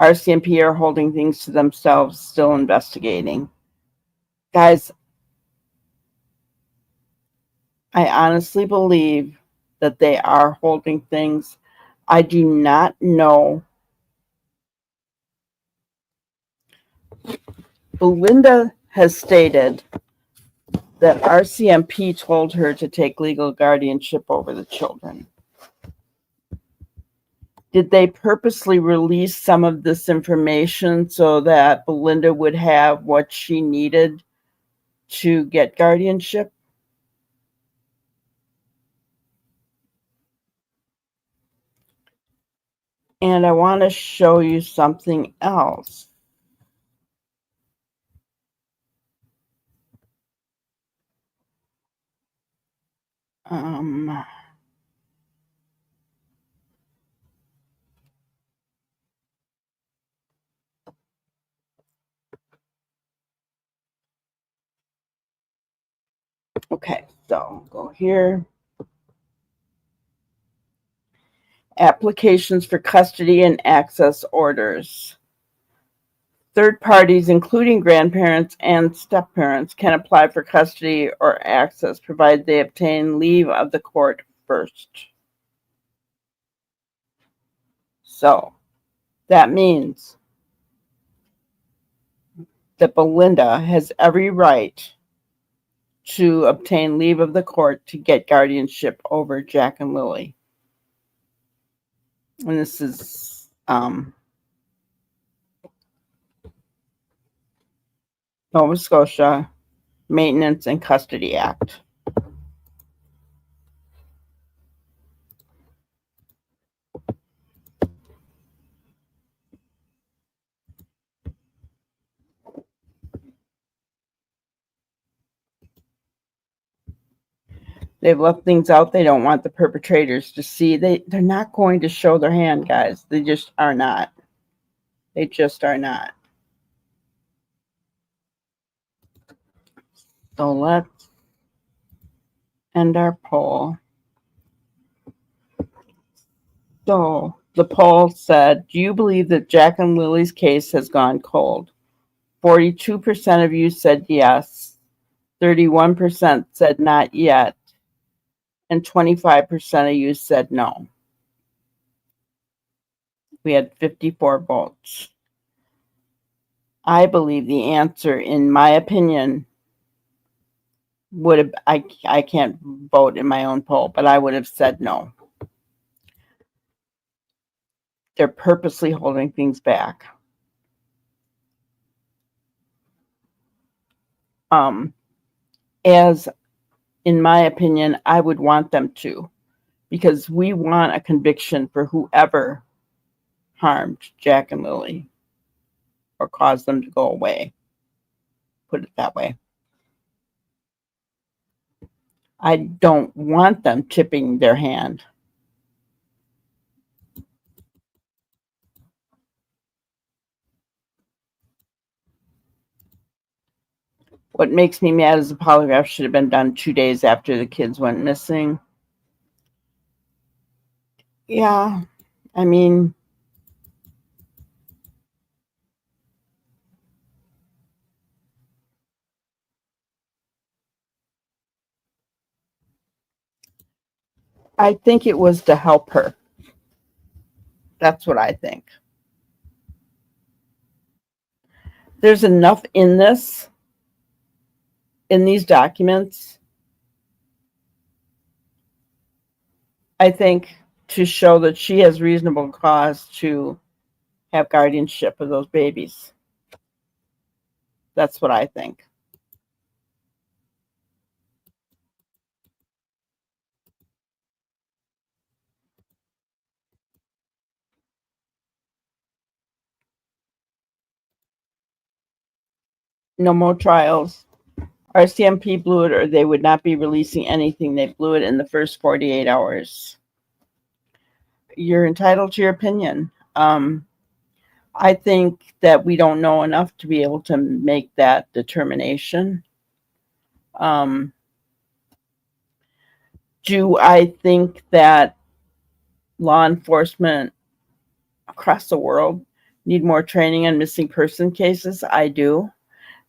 Speaker 2: RCMP are holding things to themselves, still investigating. Guys, I honestly believe that they are holding things. I do not know. Belinda has stated that RCMP told her to take legal guardianship over the children. Did they purposely release some of this information so that Belinda would have what she needed to get guardianship? And I want to show you something else. Okay, so go here. Applications for custody and access orders. Third parties, including grandparents and step-parents, can apply for custody or access provided they obtain leave of the court first. So that means that Belinda has every right to obtain leave of the court to get guardianship over Jack and Lily. And this is Nova Scotia Maintenance and Custody Act. They've left things out they don't want the perpetrators to see. They're not going to show their hand, guys. They just are not. They just are not. So let's end our poll. So the poll said, do you believe that Jack and Lily's case has gone cold? 42% of you said yes. 31% said not yet. And 25% of you said no. We had 54 votes. I believe the answer, in my opinion, would have, I can't vote in my own poll, but I would have said no. They're purposely holding things back. As in my opinion, I would want them to, because we want a conviction for whoever harmed Jack and Lily or caused them to go away. Put it that way. I don't want them tipping their hand. What makes me mad is the polygraph should have been done 2 days after the kids went missing. Yeah, I mean, I think it was to help her. That's what I think. There's enough in these documents, I think, to show that she has reasonable cause to have guardianship of those babies. That's what I think. No more trials. RCMP blew it, or they would not be releasing anything. They blew it in the first 48 hours. You're entitled to your opinion. I think that we don't know enough to be able to make that determination. Do I think that law enforcement across the world need more training on missing person cases? I do,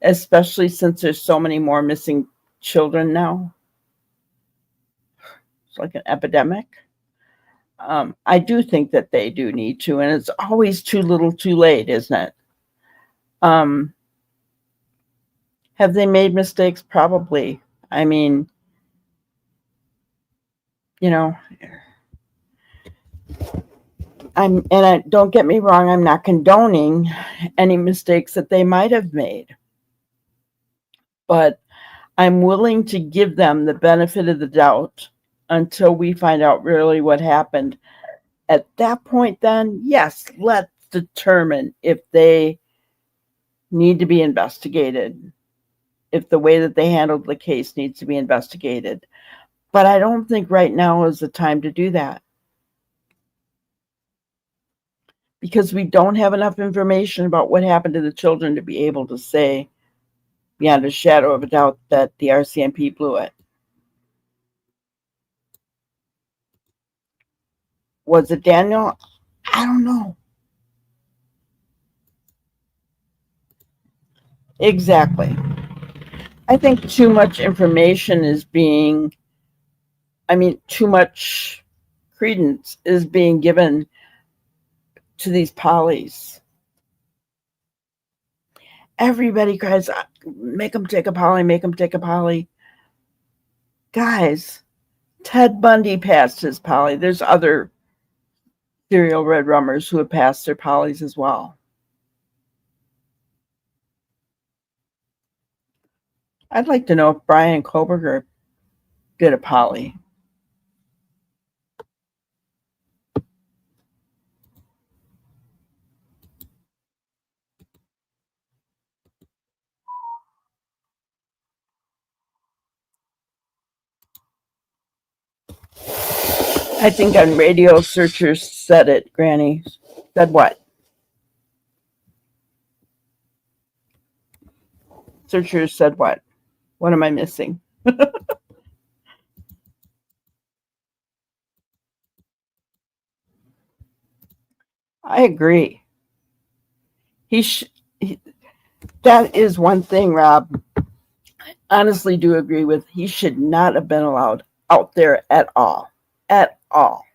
Speaker 2: especially since there's so many more missing children now. It's like an epidemic. I do think that they do need to, and it's always too little too late, isn't it? Have they made mistakes? Probably. I mean, you know, don't get me wrong, I'm not condoning any mistakes that they might have made, but I'm willing to give them the benefit of the doubt until we find out really what happened. At that point, then, yes, let's determine if they need to be investigated, if the way that they handled the case needs to be investigated. But I don't think right now is the time to do that, because we don't have enough information about what happened to the children to be able to say beyond a shadow of a doubt that the RCMP blew it. Was it Daniel? I don't know. Exactly. I think too much information is being, too much credence is being given to these polys. Everybody cries, make them take a poly, make them take a poly. Guys, Ted Bundy passed his poly. There's other serial red rummers who have passed their polys as well. I'd like to know if Brian Koberger did a poly. I think on radio, searchers said it, Granny. Said what? Searchers said what? What am I missing? I agree. That is one thing, Rob. I honestly do agree with. He should not have been allowed out there at all. At all.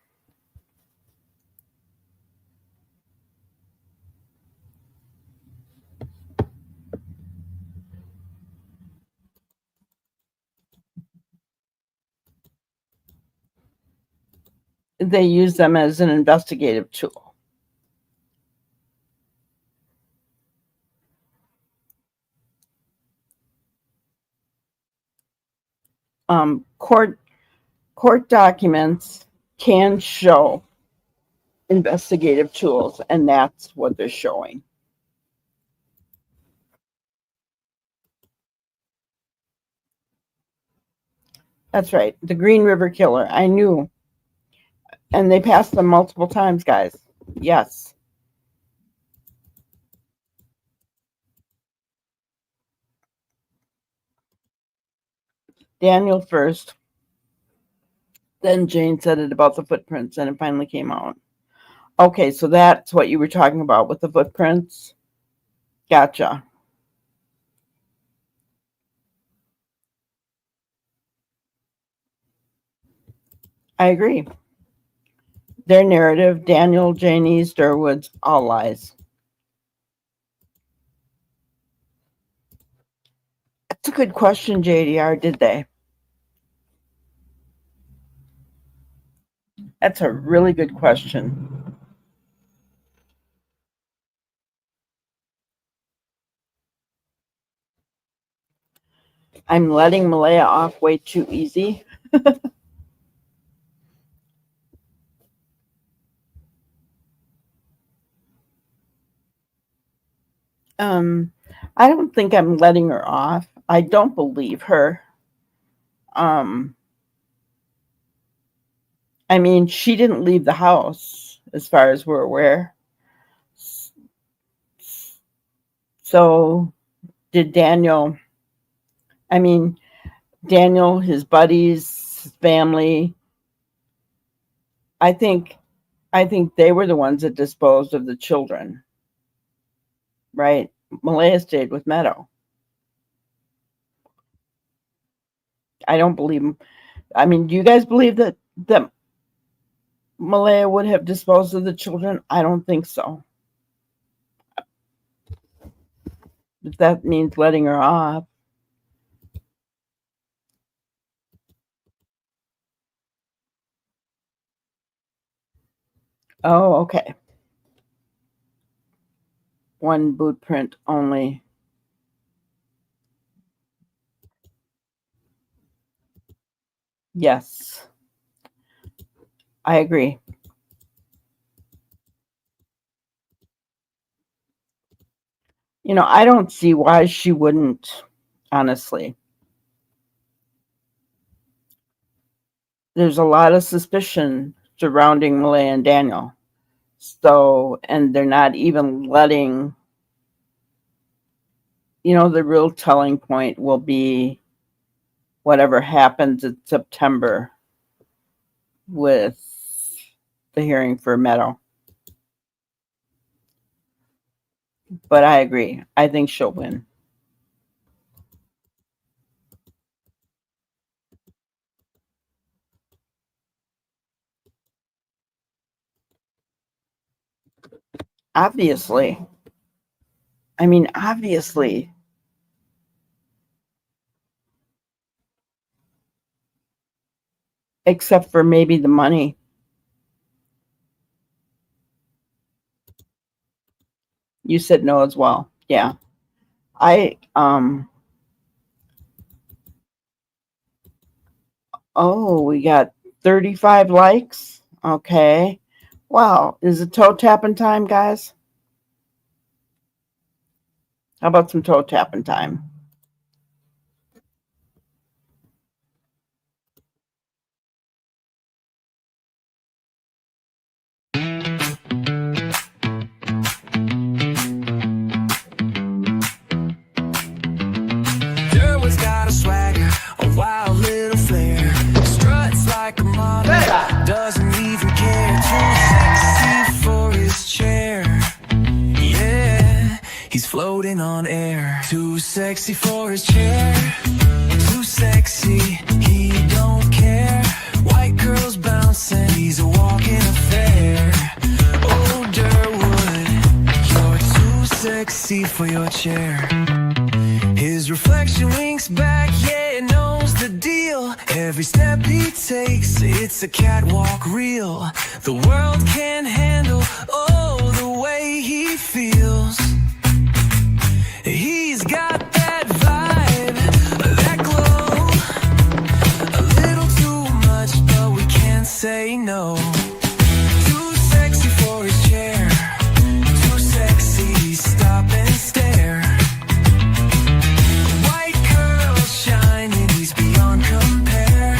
Speaker 2: They use them as an investigative tool. Court documents can show investigative tools, and that's what they're showing. That's right. The Green River Killer. I knew. And they passed them multiple times, guys. Yes. Daniel first. Then Jane said it about the footprints, and it finally came out. Okay, so that's what you were talking about with the footprints. Gotcha. I agree. Their narrative, Daniel, Janie, Durwood's, all lies. That's a good question, JDR. Did they? That's a really good question. I'm letting Malaya off way too easy. I don't think I'm letting her off. I don't believe her. I mean, she didn't leave the house, as far as we're aware. So, did Daniel? I mean, Daniel, his buddies, his family. I think they were the ones that disposed of the children, right? Malaya stayed with Meadow. I don't believe him. I mean, do you guys believe that Malaya would have disposed of the children? I don't think so. If that means letting her off. Oh, okay. One boot print only. Yes. I agree. You know, I don't see why she wouldn't, honestly. There's a lot of suspicion surrounding Malaya and Daniel. So, and they're not even letting, the real telling point will be whatever happens in September with the hearing for Meadow. But I agree. I think she'll win. Obviously. I mean, obviously. Except for maybe the money. You said no as well. Yeah. Oh, we got 35 likes. Okay. Wow. Is it toe tapping time, guys? How about some toe tapping time?
Speaker 1: Derwood's got a swag. on air. Too sexy for his chair. Too sexy, he don't care. White girls bouncing, he's a walking affair. Oh, Durwood, you're too sexy for your chair. His reflection winks back, yeah, it knows the deal. Every step he takes, it's a catwalk reel. The world can't handle, oh, the way he feels. He's got that vibe, that glow. A little too much, but we can't say no. Too sexy for his chair. Too sexy, stop and stare. White girl shining, he's beyond compare.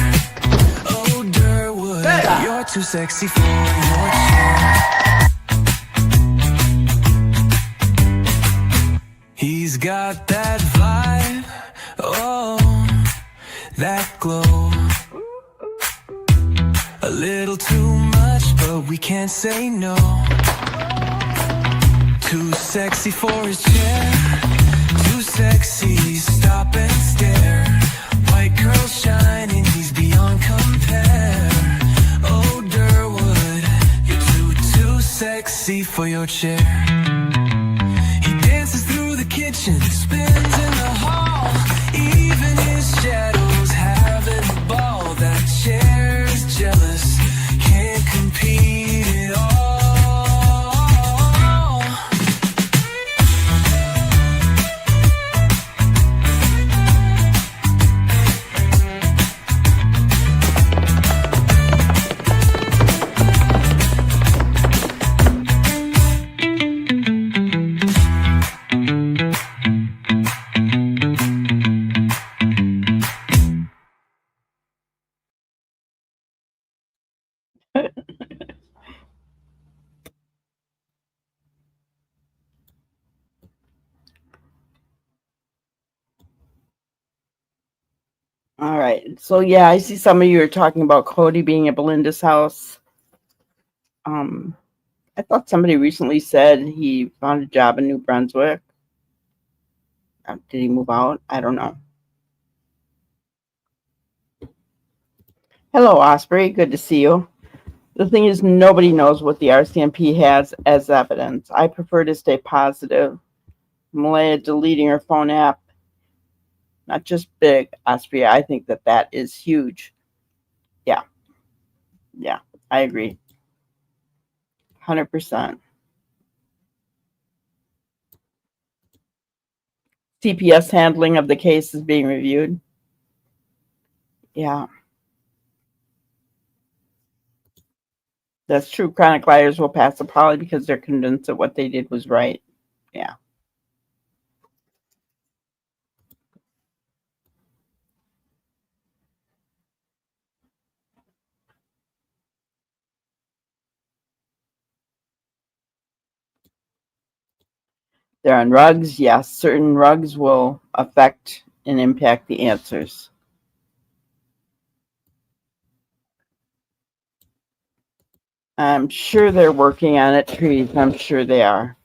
Speaker 1: Oh, Durwood, you're too sexy for your chair. He's got that vibe, oh, that glow. A little too much, but we can't say no. Too sexy for his chair. Too sexy, stop and stare. White girl shining, he's beyond compare. Oh, Durwood, you're too sexy for your chair. Kitchen spins in the hall. Even his shadows having a ball. That chair's jealous, can't compete at all.
Speaker 2: All right. So yeah, I see some of you are talking about Cody being at Belinda's house. I thought somebody recently said he found a job in New Brunswick. Did he move out? I don't know. Hello, Osprey. Good to see you. The thing is, nobody knows what the RCMP has as evidence. I prefer to stay positive. Malaya deleting her phone app, not just big, Osprey. I think that is huge. Yeah, I agree. 100%. CPS handling of the case is being reviewed. Yeah. That's true. Chronic liars will pass the poly because they're convinced that what they did was right. Yeah. They're on rugs. Yes, certain rugs will affect and impact the answers. I'm sure they're working on it, trees. I'm sure they are.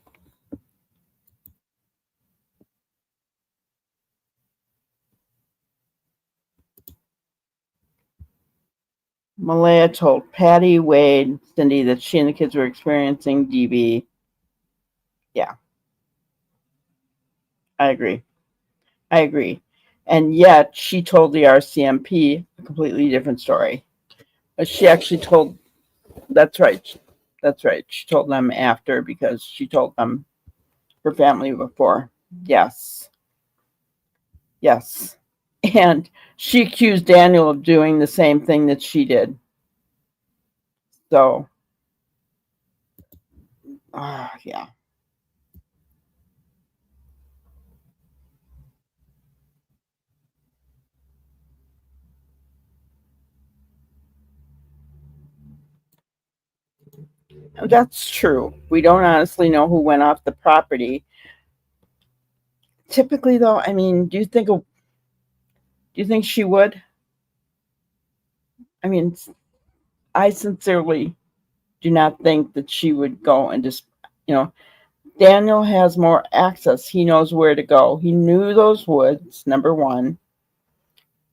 Speaker 2: Malaya told Patty, Wade, Cindy that she and the kids were experiencing DB. Yeah. I agree. And yet she told the RCMP a completely different story. But she actually told, that's right. She told them after because she told them her family before. Yes. And she accused Daniel of doing the same thing that she did. So, yeah. That's true. We don't honestly know who went off the property. Typically, though, I mean, do you think she would? I mean, I sincerely do not think that she would go and just, Daniel has more access. He knows where to go. He knew those woods, number one.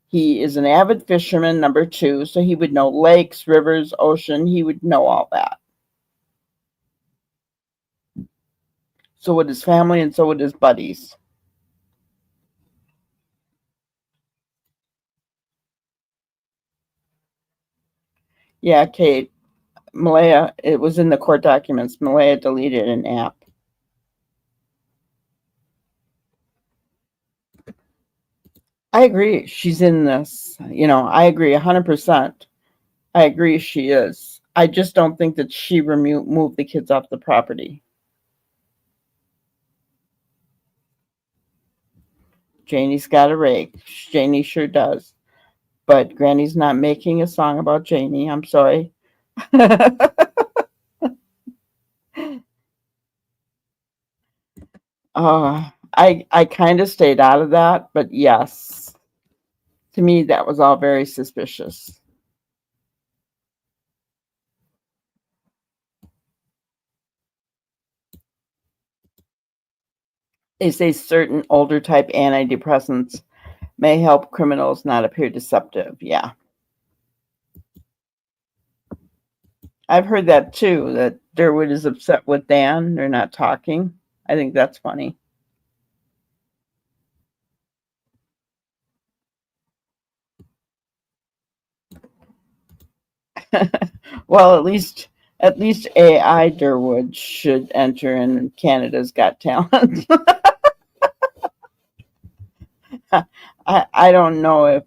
Speaker 2: He is an avid fisherman, number two, so he would know lakes, rivers, ocean. He would know all that. So would his family, and so would his buddies. Yeah, Kate. Malaya, it was in the court documents. Malaya deleted an app. I agree. She's in this. I agree 100%. I agree she is. I just don't think that she moved the kids off the property. Janie's got a rake. Janie sure does. But Granny's not making a song about Janie. I'm sorry. I kind of stayed out of that, but yes, to me that was all very suspicious. They say certain older type antidepressants may help criminals not appear deceptive. Yeah. I've heard that too, that Durwood is upset with Dan. They're not talking. I think that's funny. Well, at least AI Durwood should enter in Canada's Got Talent. I don't know if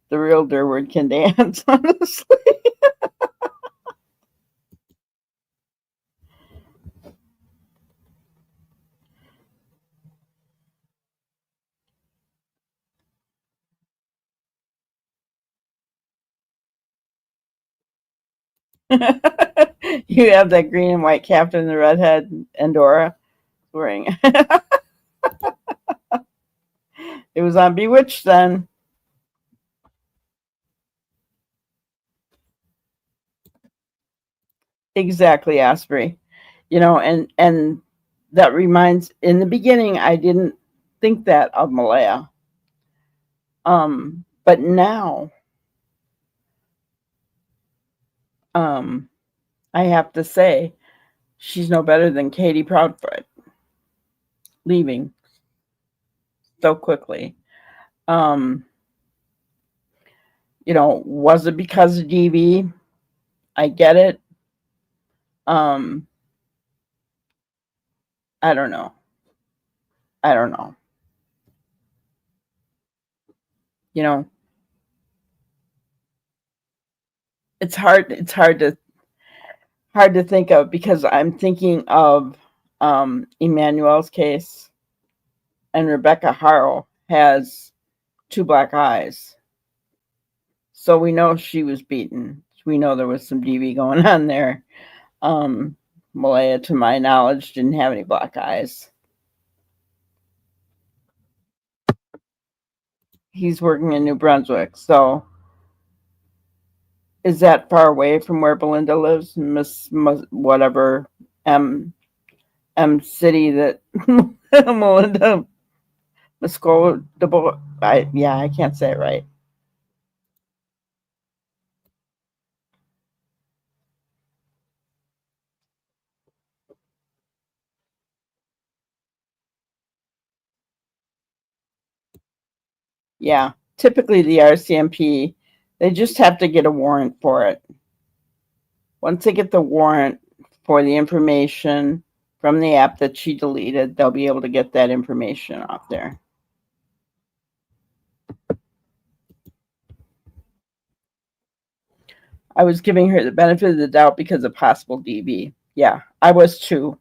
Speaker 2: the real Durwood can dance, honestly. You have that green and white captain, the redhead, Endora wearing. It was on Bewitched then. Exactly, Asprey. And that reminds, in the beginning I didn't think that of Malaya. But now I have to say she's no better than Katie Proudfoot leaving so quickly. Was it because of DV? I get it. I don't know. You know, it's hard to think of, because I'm thinking of Emmanuel's case, and Rebecca Haro has two black eyes. So we know she was beaten. We know there was some DV going on there. Malaya, to my knowledge, didn't have any black eyes. He's working in New Brunswick. So is that far away from where Belinda lives? Whatever M city that Melinda Musco. I can't say it right. Yeah, typically the RCMP, they just have to get a warrant for it. Once they get the warrant for the information from the app that she deleted, they'll be able to get that information off there. I was giving her the benefit of the doubt because of possible DV. Yeah, I was too.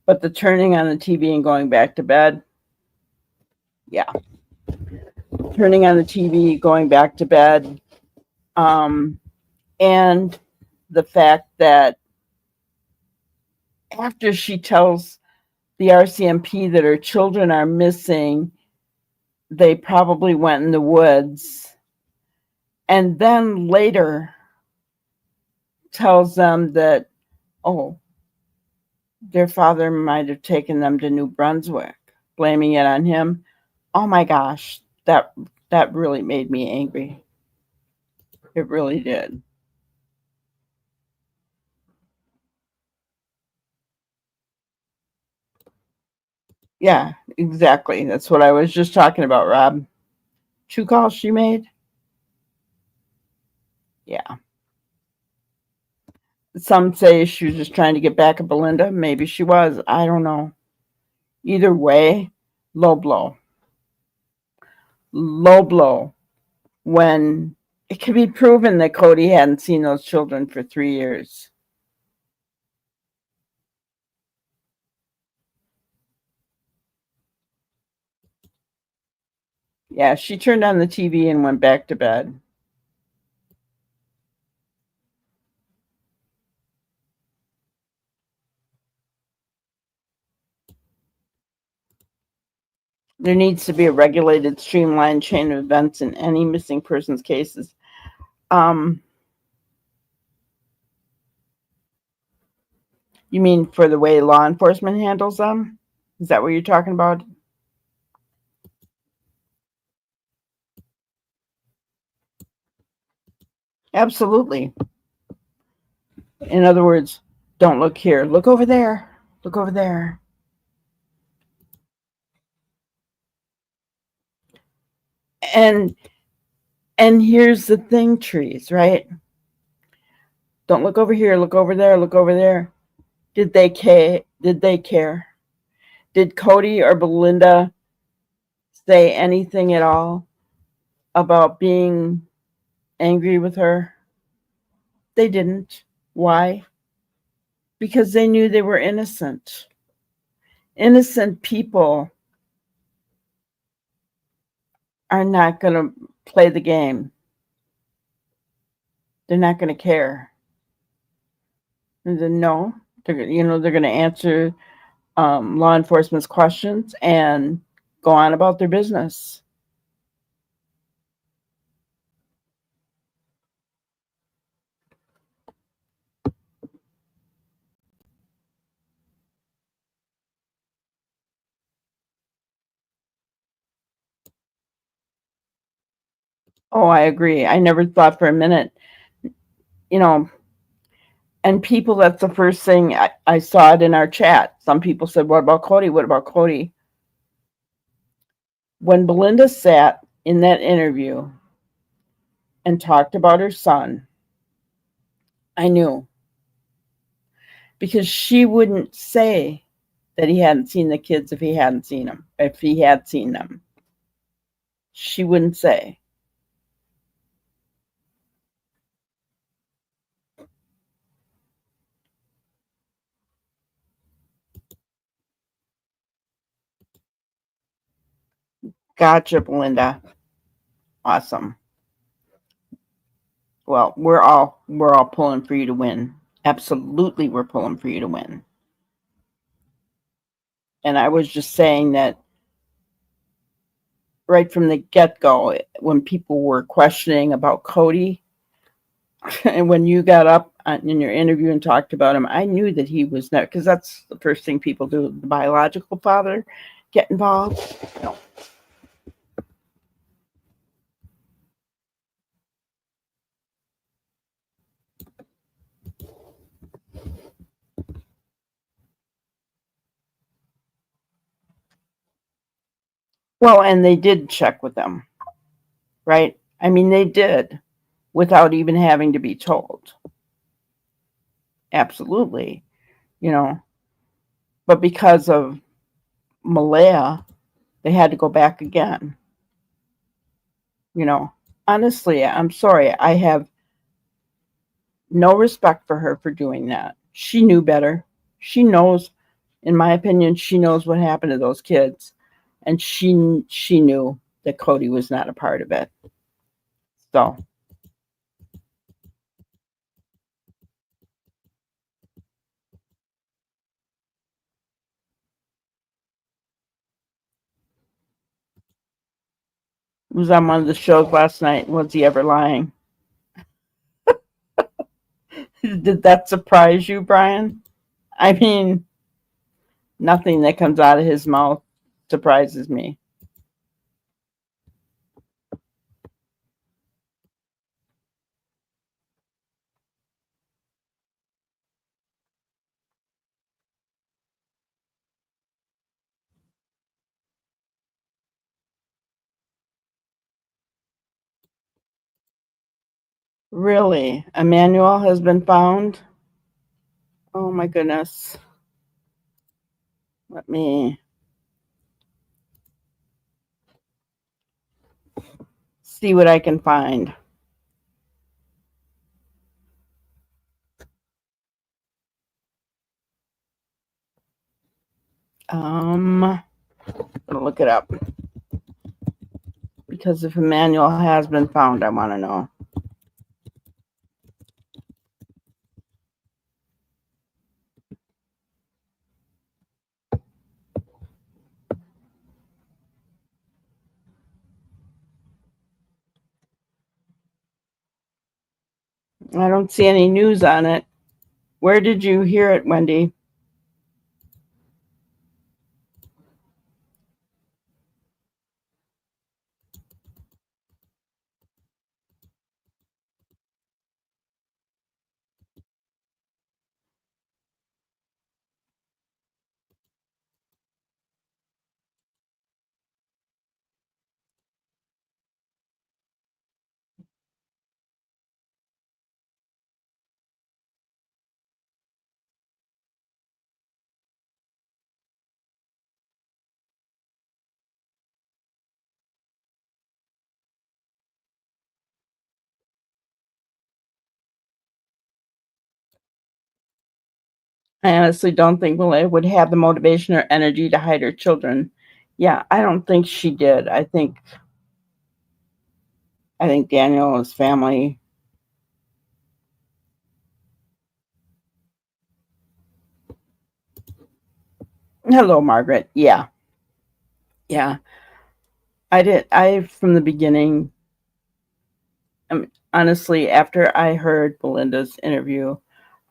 Speaker 2: But the turning on the TV and going back to bed, yeah. Turning on the TV, going back to bed, and the fact that after she tells the RCMP that her children are missing, they probably went in the woods, and then later tells them that, oh, their father might have taken them to New Brunswick, blaming it on him. Oh my gosh, that really made me angry. It really did. Yeah, exactly. That's what I was just talking about, Rob. 2 calls she made? Yeah. Some say she was just trying to get back at Belinda. Maybe she was. I don't know. Either way, low blow. Low blow. When it can be proven that Cody hadn't seen those children for 3 years. Yeah, she turned on the TV and went back to bed. There needs to be a regulated, streamlined chain of events in any missing persons cases. You mean for the way law enforcement handles them? Is that what you're talking about? Absolutely. In other words, don't look here. Look over there. Look over there. And here's the thing, trees, right? Don't look over here. Look over there. Look over there. Did they care? Did they care? Did Cody or Belinda say anything at all about being angry with her? They didn't. Why? Because they knew they were innocent. Innocent people are not going to play the game. They're not going to care. And then no, they're going to answer law enforcement's questions and go on about their business. Oh, I agree. I never thought for a minute, you know, and people, that's the first thing I saw it in our chat. Some people said, what about Cody? What about Cody? When Belinda sat in that interview and talked about her son, I knew, because she wouldn't say that he hadn't seen the kids if he hadn't seen them. If he had seen them, she wouldn't say. Gotcha, Belinda. Awesome. Well, we're all pulling for you to win. Absolutely, we're pulling for you to win. And I was just saying that right from the get-go, when people were questioning about Cody, and when you got up in your interview and talked about him, I knew that he was not, because that's the first thing people do. The biological father get involved. No. Well, and they did check with them, right? I mean, they did without even having to be told. Absolutely, you know. But because of Malaya, they had to go back again. You know, honestly, I'm sorry. I have no respect for her for doing that. She knew better. She knows, in my opinion, she knows what happened to those kids. And she knew that Cody was not a part of it. So, it was on one of the shows last night. Was he ever lying? Did that surprise you, Brian? I mean, Nothing that comes out of his mouth surprises me. Really? A manual has been found? Oh my goodness. Let me see what I can find. I'm gonna look it up. Because if a manual has been found, I want to know. I don't see any news on it. Where did you hear it, Wendy? I honestly don't think Belinda would have the motivation or energy to hide her children. Yeah, I don't think she did. I think Daniel and his family. Hello, Margaret. Yeah. Yeah. I from the beginning, honestly, after I heard Belinda's interview,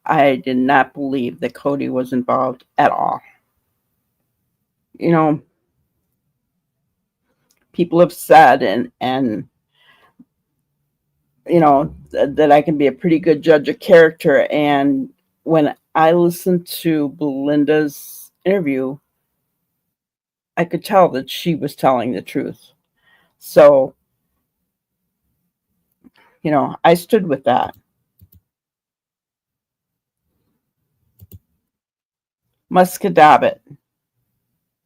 Speaker 2: I did not believe that Cody was involved at all. You know, people have said and you know that I can be a pretty good judge of character, and when I listened to Belinda's interview, I could tell that she was telling the truth. So, I stood with that. Muscadabit.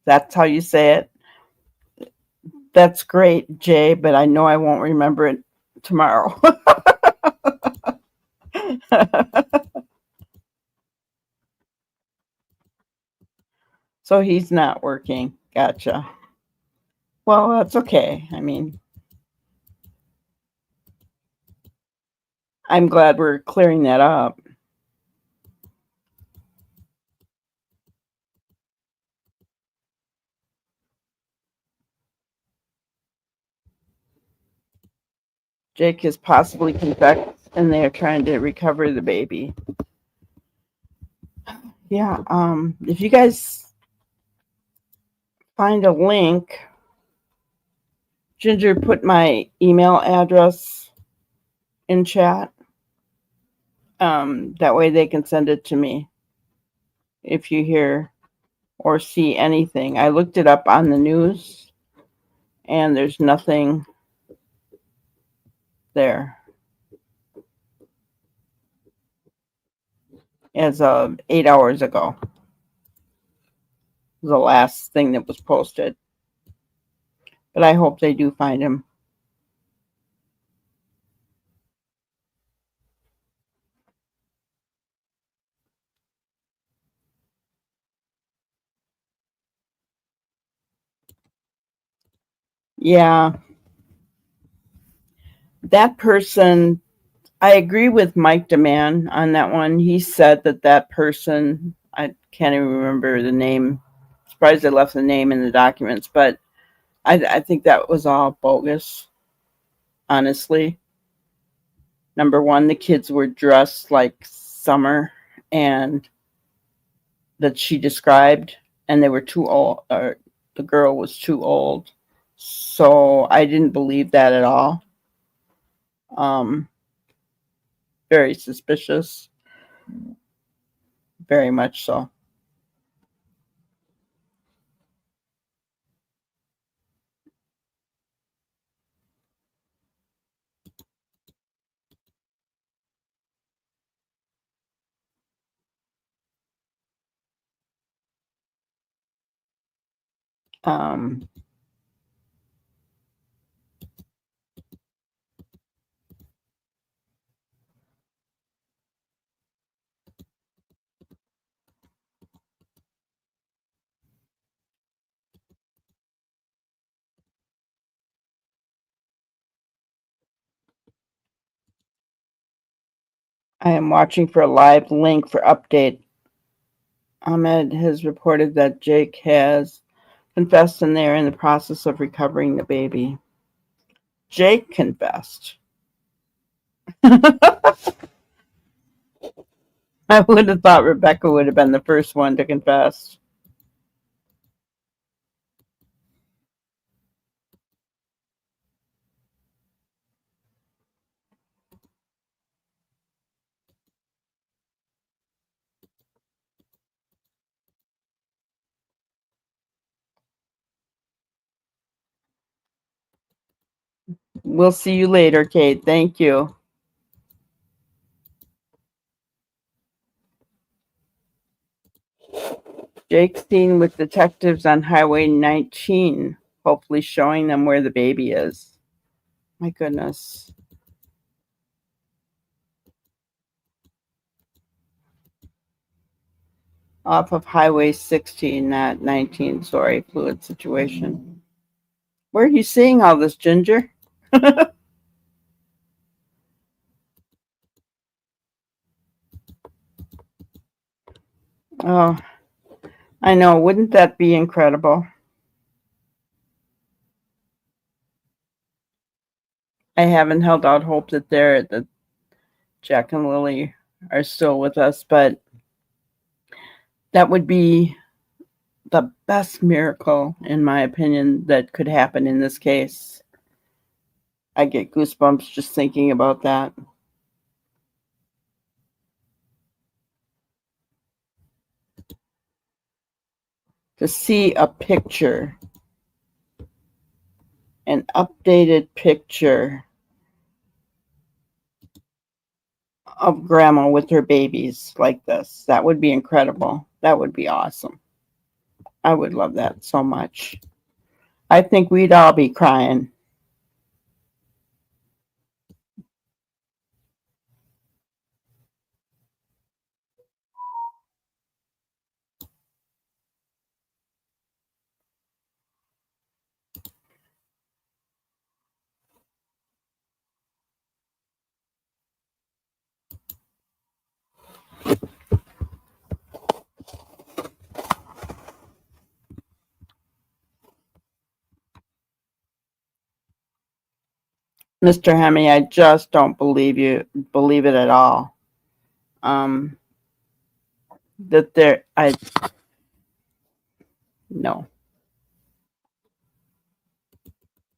Speaker 2: That's how you say it. That's great, Jay, but I know I won't remember it tomorrow. So he's not working. Gotcha. Well, that's okay. I mean, I'm glad we're clearing that up. Jake is possibly confessed and they are trying to recover the baby. Yeah, if you guys find a link, Ginger put my email address in chat. That way they can send it to me if you hear or see anything. I looked it up on the news and there's nothing there as of 8 hours ago. The last thing that was posted. But I hope they do find him. Yeah. That person, I agree with Mike DeMann on that one. He said that person, I can't even remember the name. Surprised they left the name in the documents, but I think that was all bogus, honestly. Number one, the kids were dressed like Summer and that she described. and they were too old, or the girl was too old. So I didn't believe that at all. Very suspicious, very much so. Um, I am watching for a live link for update. Ahmed has reported that Jake has confessed and they are in the process of recovering the baby. Jake confessed. I would have thought Rebecca would have been the first one to confess. We'll see you later, Kate. Thank you. Jake seen with detectives on Highway 19, hopefully showing them where the baby is. My goodness. Off of Highway 16, not 19. Sorry, fluid situation. Where are you seeing all this, Ginger? Oh, I know. Wouldn't that be incredible? I haven't held out hope that Jack and Lily are still with us, but that would be the best miracle, in my opinion, that could happen in this case. I get goosebumps just thinking about that. To see a picture, an updated picture of grandma with her babies like this, that would be incredible. That would be awesome. I would love that so much. I think we'd all be crying. Mr. Hemme, I just don't believe it at all. That there, no,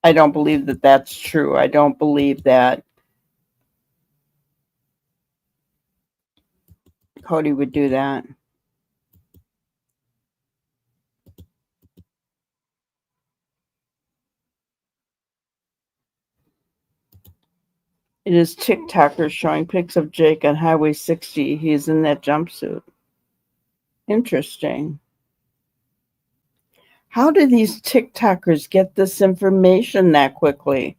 Speaker 2: I don't believe that that's true. I don't believe that Cody would do that. It is TikTokers showing pics of Jake on Highway 60. He's in that jumpsuit. Interesting. How do these TikTokers get this information that quickly?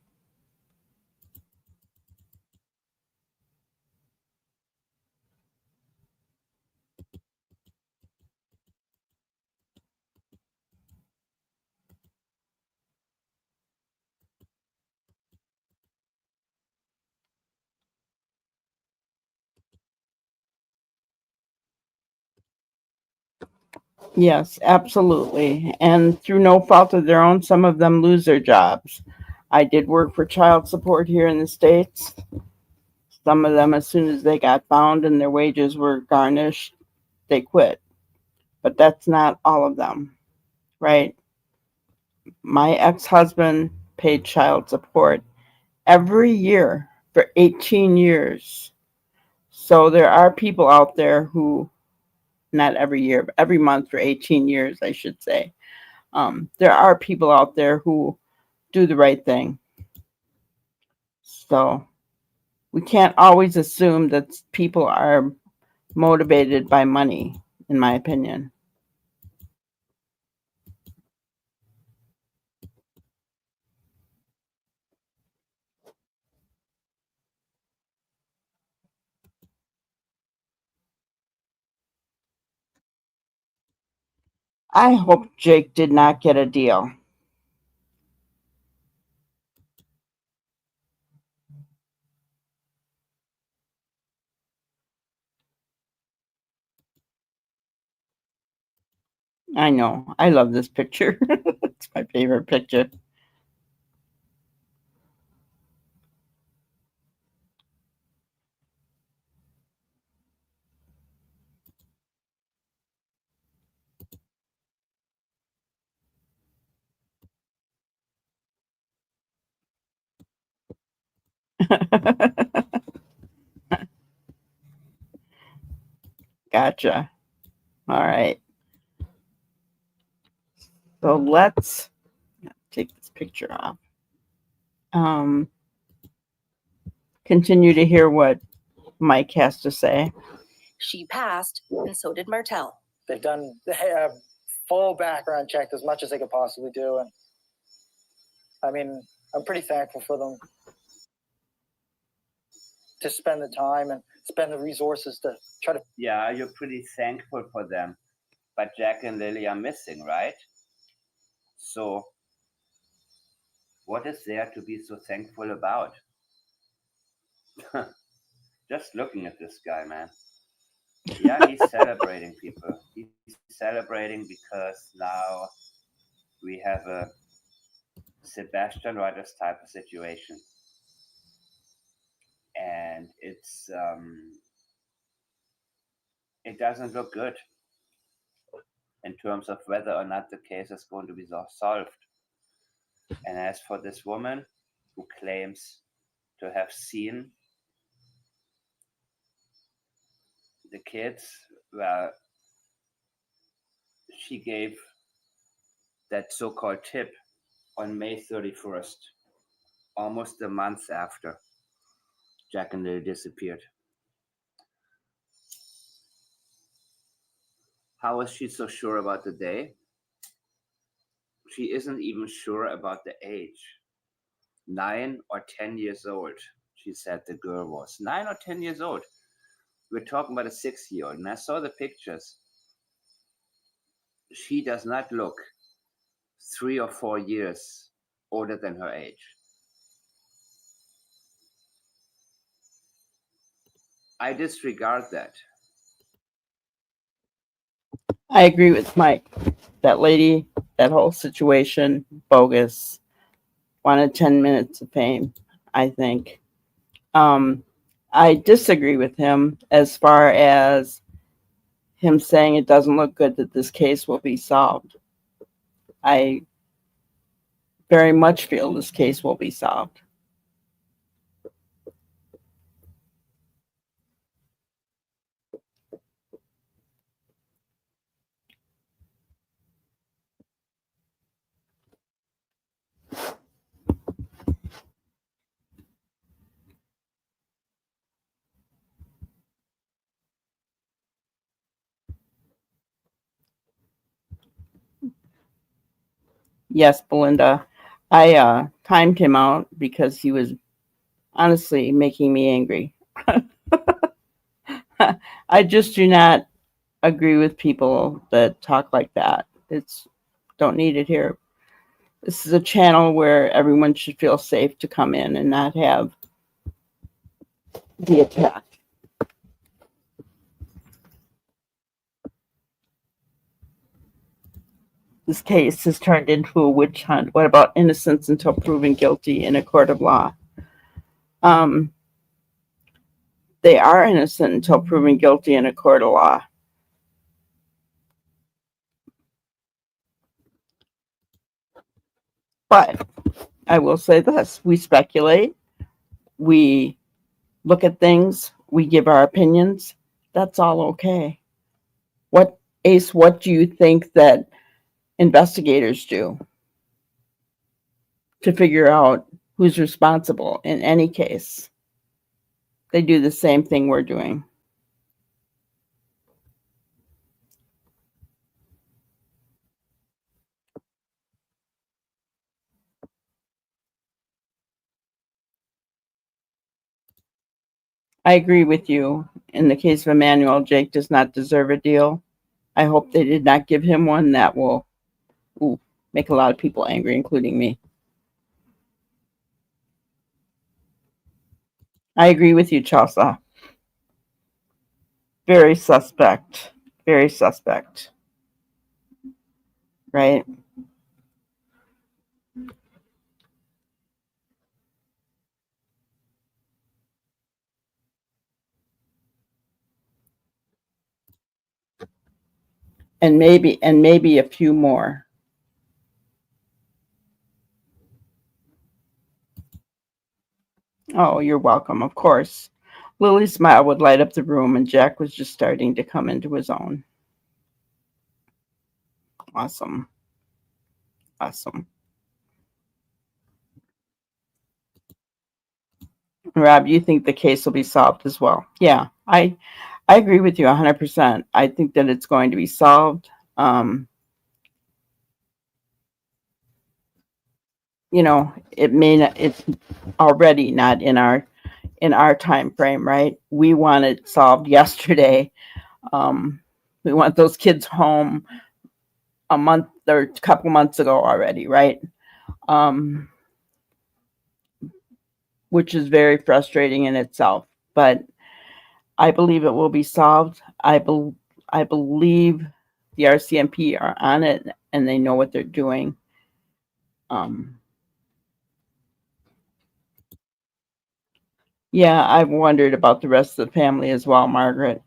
Speaker 2: Yes, absolutely. And through no fault of their own, some of them lose their jobs. I did work for child support here in the States. Some of them, as soon as they got found and their wages were garnished, they quit. but that's not all of them, right? My ex-husband paid child support every year for 18 years. So there are people out there who, not every year, but every month for 18 years, I should say. There are people out there who do the right thing. So we can't always assume that people are motivated by money, in my opinion. I hope Jake did not get a deal. I know. I love this picture. It's my favorite picture. Gotcha. All right. So let's take this picture off. Continue to hear what Mike has to say.
Speaker 3: She passed, and so did Martel.
Speaker 4: They have full background checked as much as they could possibly do. And I mean, I'm pretty thankful for them to spend the time and spend the resources to try to.
Speaker 5: Yeah, you're pretty thankful for them. But Jack and Lily are missing, right? So, what is there to be so thankful about? Just looking at this guy, man. Yeah, he's celebrating people. He's celebrating because now we have a Sebastian Rogers type of situation. And it doesn't look good in terms of whether or not the case is going to be solved. And as for this woman who claims to have seen the kids, well, she gave that so-called tip on May 31st, almost a month after Jack and Lily disappeared. How is she so sure about the day? She isn't even sure about the age. 9 or 10 years old, she said the girl was. 9 or 10 years old. We're talking about a 6-year-old. And I saw the pictures. She does not look 3 or 4 years older than her age. I disregard that.
Speaker 2: I agree with Mike. That lady, that whole situation, bogus. Wanted 10 minutes of fame, I think. I disagree with him as far as him saying it doesn't look good that this case will be solved. I very much feel this case will be solved. Yes, Belinda. I timed him out because he was honestly making me angry. I just do not agree with people that talk like that. It's don't need it here. This is a channel where everyone should feel safe to come in and not have the attack. This case has turned into a witch hunt. What about innocence until proven guilty in a court of law? They are innocent until proven guilty in a court of law. But I will say this, we speculate, we look at things, we give our opinions. That's all okay. Ace, what do you think that investigators do to figure out who's responsible in any case? They do the same thing we're doing. I agree with you. In the case of Emmanuel, Jake does not deserve a deal. I hope they did not give him one. That will make a lot of people angry, including me. I agree with you, Chelsea. Very suspect. Very suspect. Right? And maybe a few more. Oh, you're welcome, of course. Lily's smile would light up the room, and Jack was just starting to come into his own. Awesome. Awesome. Rob, you think the case will be solved as well? Yeah, I agree with you 100%. I think that it's going to be solved. It's already not in our time frame, right? We want it solved yesterday. We want those kids home a month or a couple months ago already, right? Which is very frustrating in itself. But I believe it will be solved. I believe the RCMP are on it and they know what they're doing. Yeah, I've wondered about the rest of the family as well, Margaret.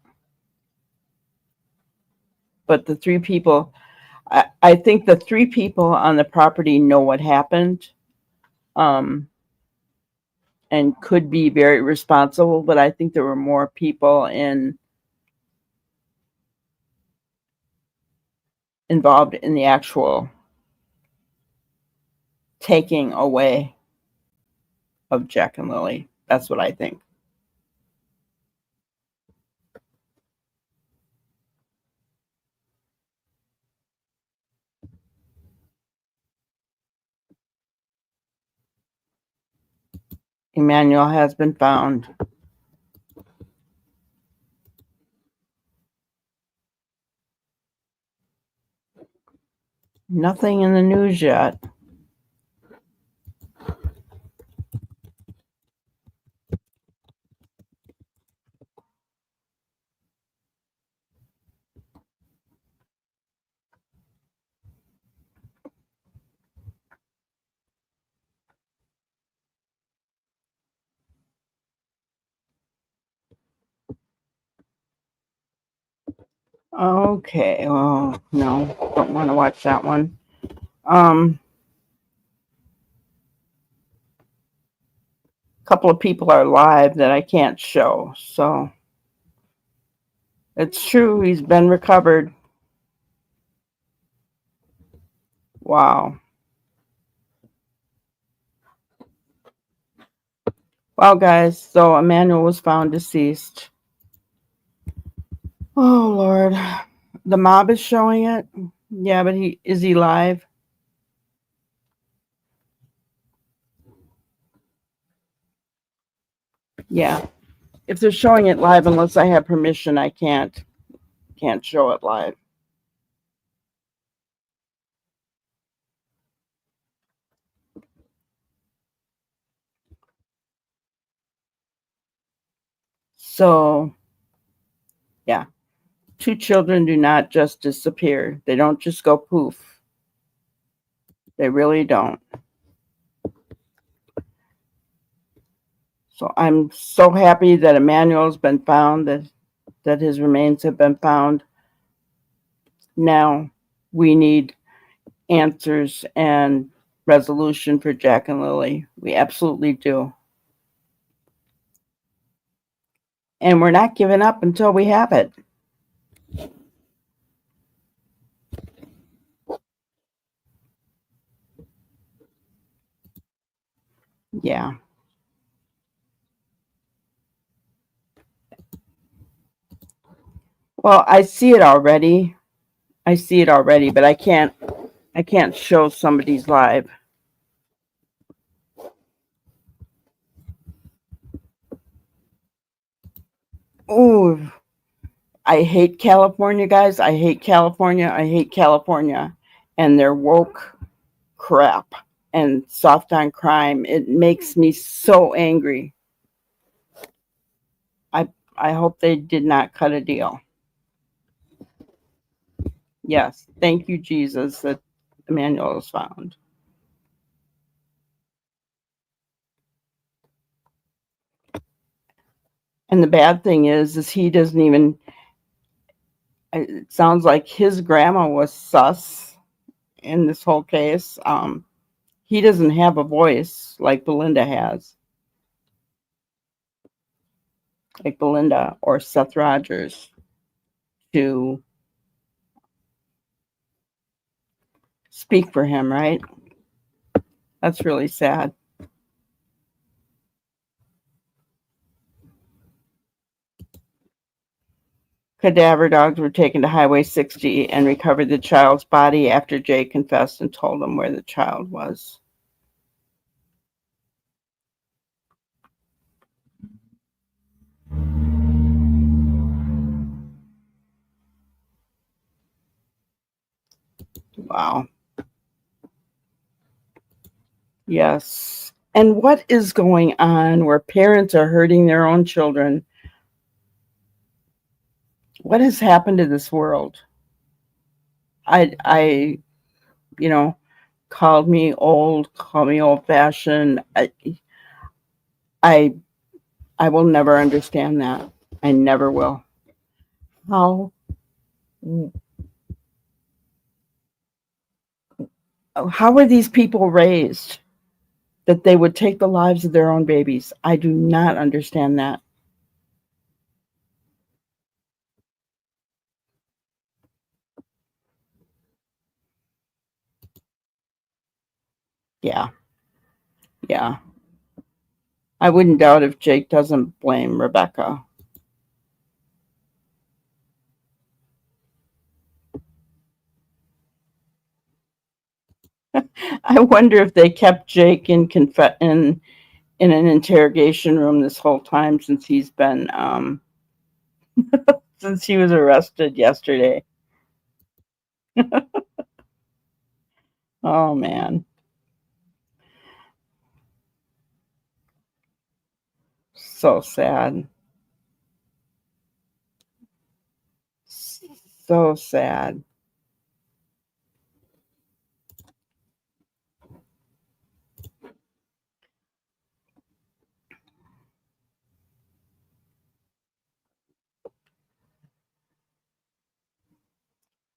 Speaker 2: But the three people, I think the three people on the property know what happened, and could be very responsible. But I think there were more people involved in the actual taking away of Jack and Lily. That's what I think. Emmanuel has been found. Nothing in the news yet. Okay, well, no, don't want to watch that one. Couple of people are live that I can't show, so it's true, he's been recovered. Wow. Well, guys, so Emmanuel was found deceased. Oh, Lord. The mob is showing it? Yeah, but is he live? Yeah. If they're showing it live, unless I have permission, I can't show it live. So, yeah. 2 children do not just disappear. They don't just go poof. They really don't. So I'm so happy that Emmanuel's been found, that his remains have been found. Now we need answers and resolution for Jack and Lily. We absolutely do. And we're not giving up until we have it. Yeah. Well, I see it already. But I can't show somebody's live. Ooh, I hate California, guys. I hate California. And their woke crap and soft on crime. It makes me so angry. I hope they did not cut a deal. Yes. Thank you, Jesus, that Emmanuel was found. And the bad thing is he doesn't even, it sounds like his grandma was sus in this whole case. He doesn't have a voice like Belinda has, like Belinda or Seth Rogers, to speak for him, right? That's really sad. Cadaver dogs were taken to Highway 60 and recovered the child's body after Jay confessed and told them where the child was. Wow. Yes. And what is going on where parents are hurting their own children? What has happened to this world? I called me old, called me old fashioned. I will never understand that. I never will. How were these people raised that they would take the lives of their own babies? I do not understand that. Yeah. Yeah. I wouldn't doubt if Jake doesn't blame Rebecca. I wonder if they kept Jake in an interrogation room this whole time since he's been since he was arrested yesterday. Oh man. So sad. So sad.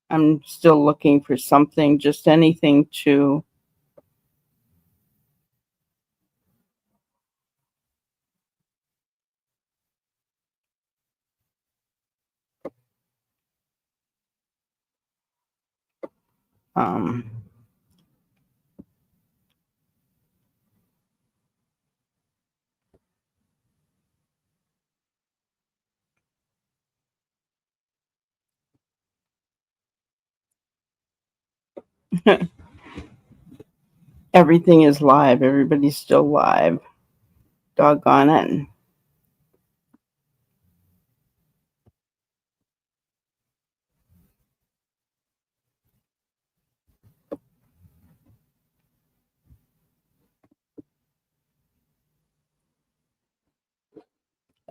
Speaker 2: I'm still looking for something, just anything to um everything is live. Everybody's still live. Doggone it.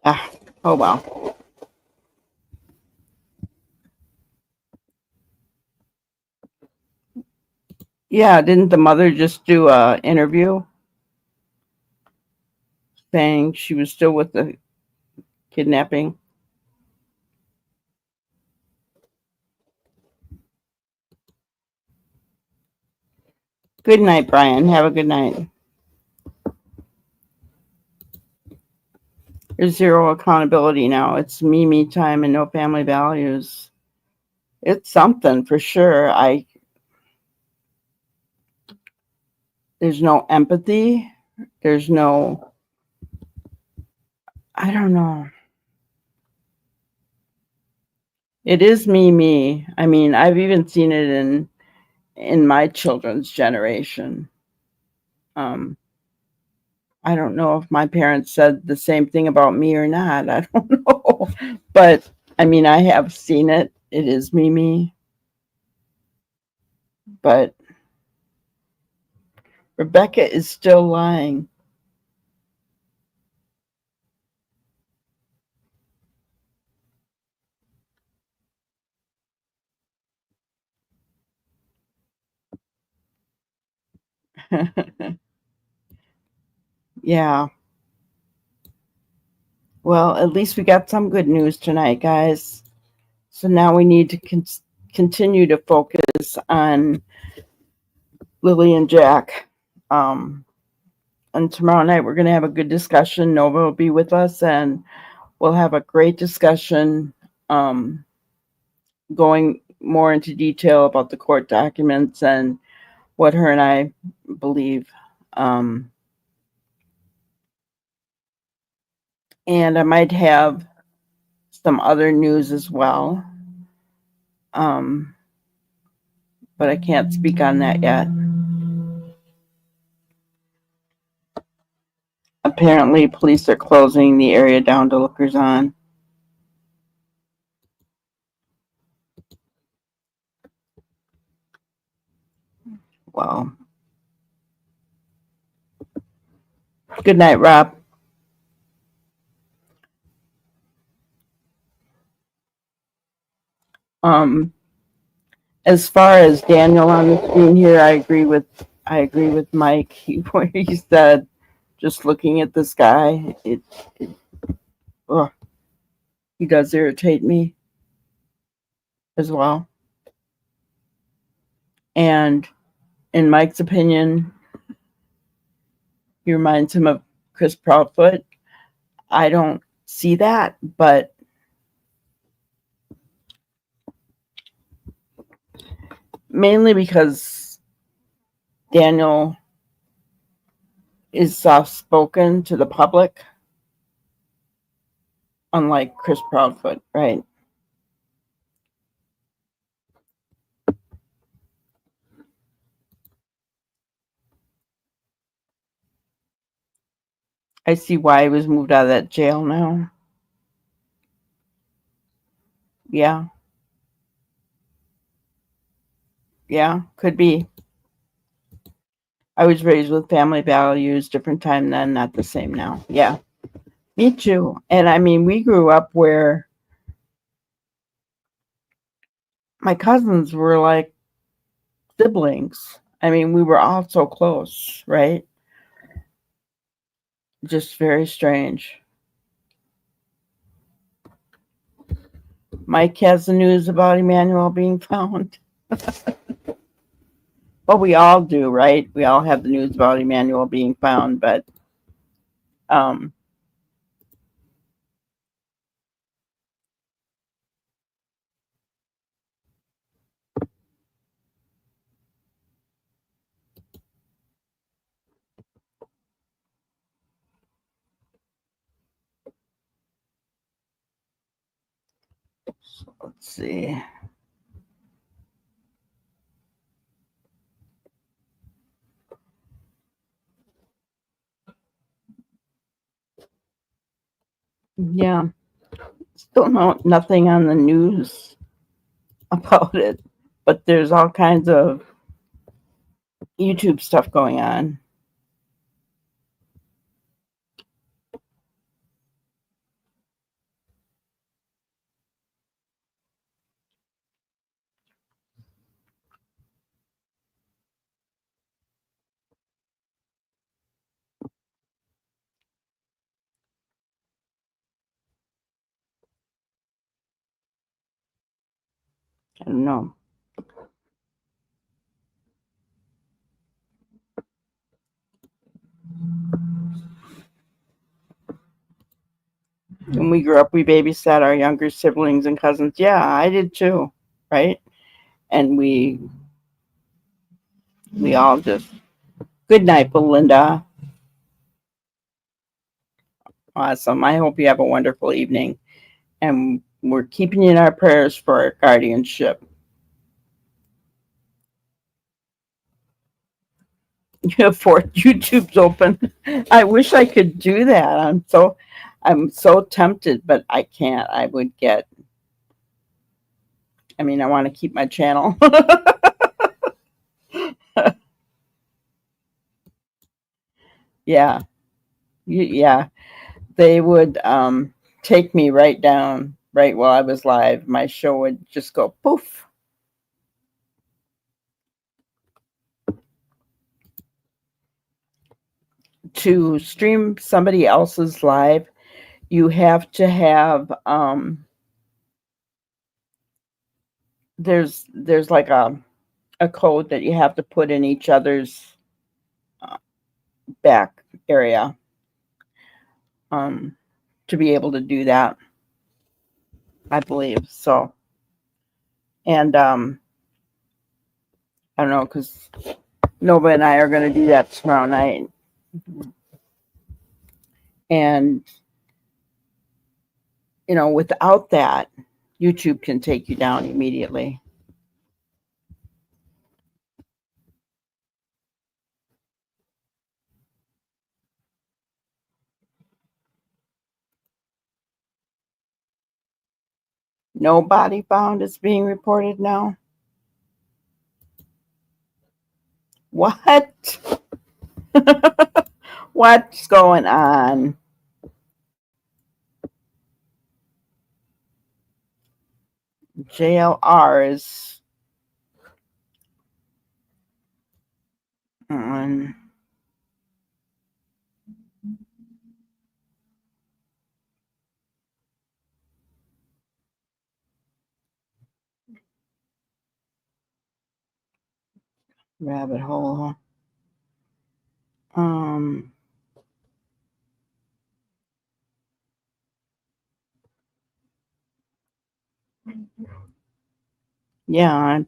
Speaker 2: Ah, oh well. Yeah, didn't the mother just do a interview saying she was still with the kidnapping? Good night, Brian. Have a good night. There's zero accountability now. It's me time and no family values. It's something for sure. There's no empathy. There's no, I don't know. It is me. I mean, I've even seen it in my children's generation. I don't know if my parents said the same thing about me or not. I don't know. But I mean, I have seen it. It is me. But Rebecca is still lying. Yeah. Well, at least we got some good news tonight, guys. So now we need to continue to focus on Lily and Jack. And tomorrow night we're going to have a good discussion. Nova will be with us, and we'll have a great discussion going more into detail about the court documents and what her and I believe. And I might have some other news as well. But I can't speak on that yet. Apparently, police are closing the area down to lookers on. Wow. Good night, Rob. As far as Daniel on the screen here, I agree with Mike. Where he said, just looking at this guy, he does irritate me as well. And in Mike's opinion, he reminds him of Chris Proudfoot. I don't see that, but mainly because Daniel is soft-spoken to the public, unlike Chris Proudfoot, right? I see why he was moved out of that jail now. Yeah, could be. I was raised with family values, different time then, not the same now. Yeah, me too. And I mean, we grew up where my cousins were like siblings. I mean, we were all so close, right? Just very strange. Mike has the news about Emmanuel being found. Well, we all do, right? We all have the news about Emmanuel being found, but let's see. Yeah, still nothing on the news about it, but there's all kinds of YouTube stuff going on. I don't know. When we grew up, we babysat our younger siblings and cousins. Yeah, I did too, right? And we all just, good night, Belinda. Awesome. I hope you have a wonderful evening. And we're keeping you in our prayers for our guardianship. You have 4 YouTubes open. I wish I could do that. I'm so tempted, but I can't. I want to keep my channel. Yeah. Yeah. They would take me right down right while I was live. My show would just go poof. To stream somebody else's live, you have to have there's like a code that you have to put in each other's back area to be able to do that, I believe. So, and I don't know, because Nova and I are going to do that tomorrow night. And, without that, YouTube can take you down immediately. No body found is being reported now. What? What's going on? JLR is on. Rabbit hole. Yeah, I'm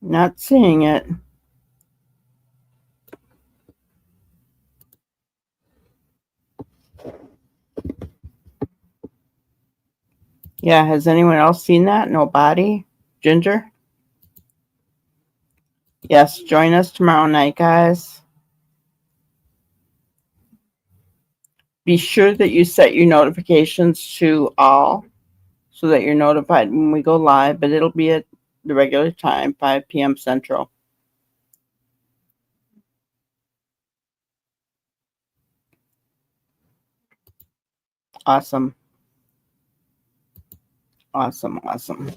Speaker 2: not seeing it. Yeah, has anyone else seen that? Nobody? Ginger? Yes, join us tomorrow night, guys. Be sure that you set your notifications to all so that you're notified when we go live, but it'll be at the regular time, 5 p.m. Central. Awesome. Awesome, awesome.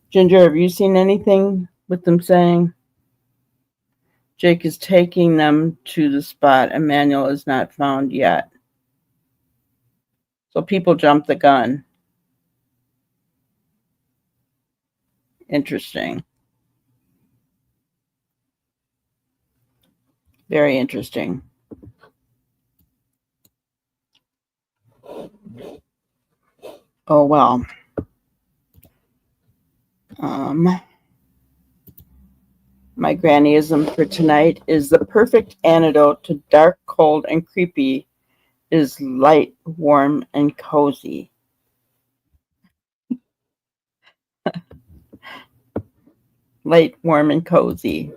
Speaker 2: Ginger, have you seen anything with them saying Jake is taking them to the spot? Emmanuel is not found yet. So people jumped the gun. Interesting. Very interesting. Oh, well. My grannyism for tonight is the perfect antidote to dark, cold, and creepy is light, warm, and cozy. Light, warm, and cozy.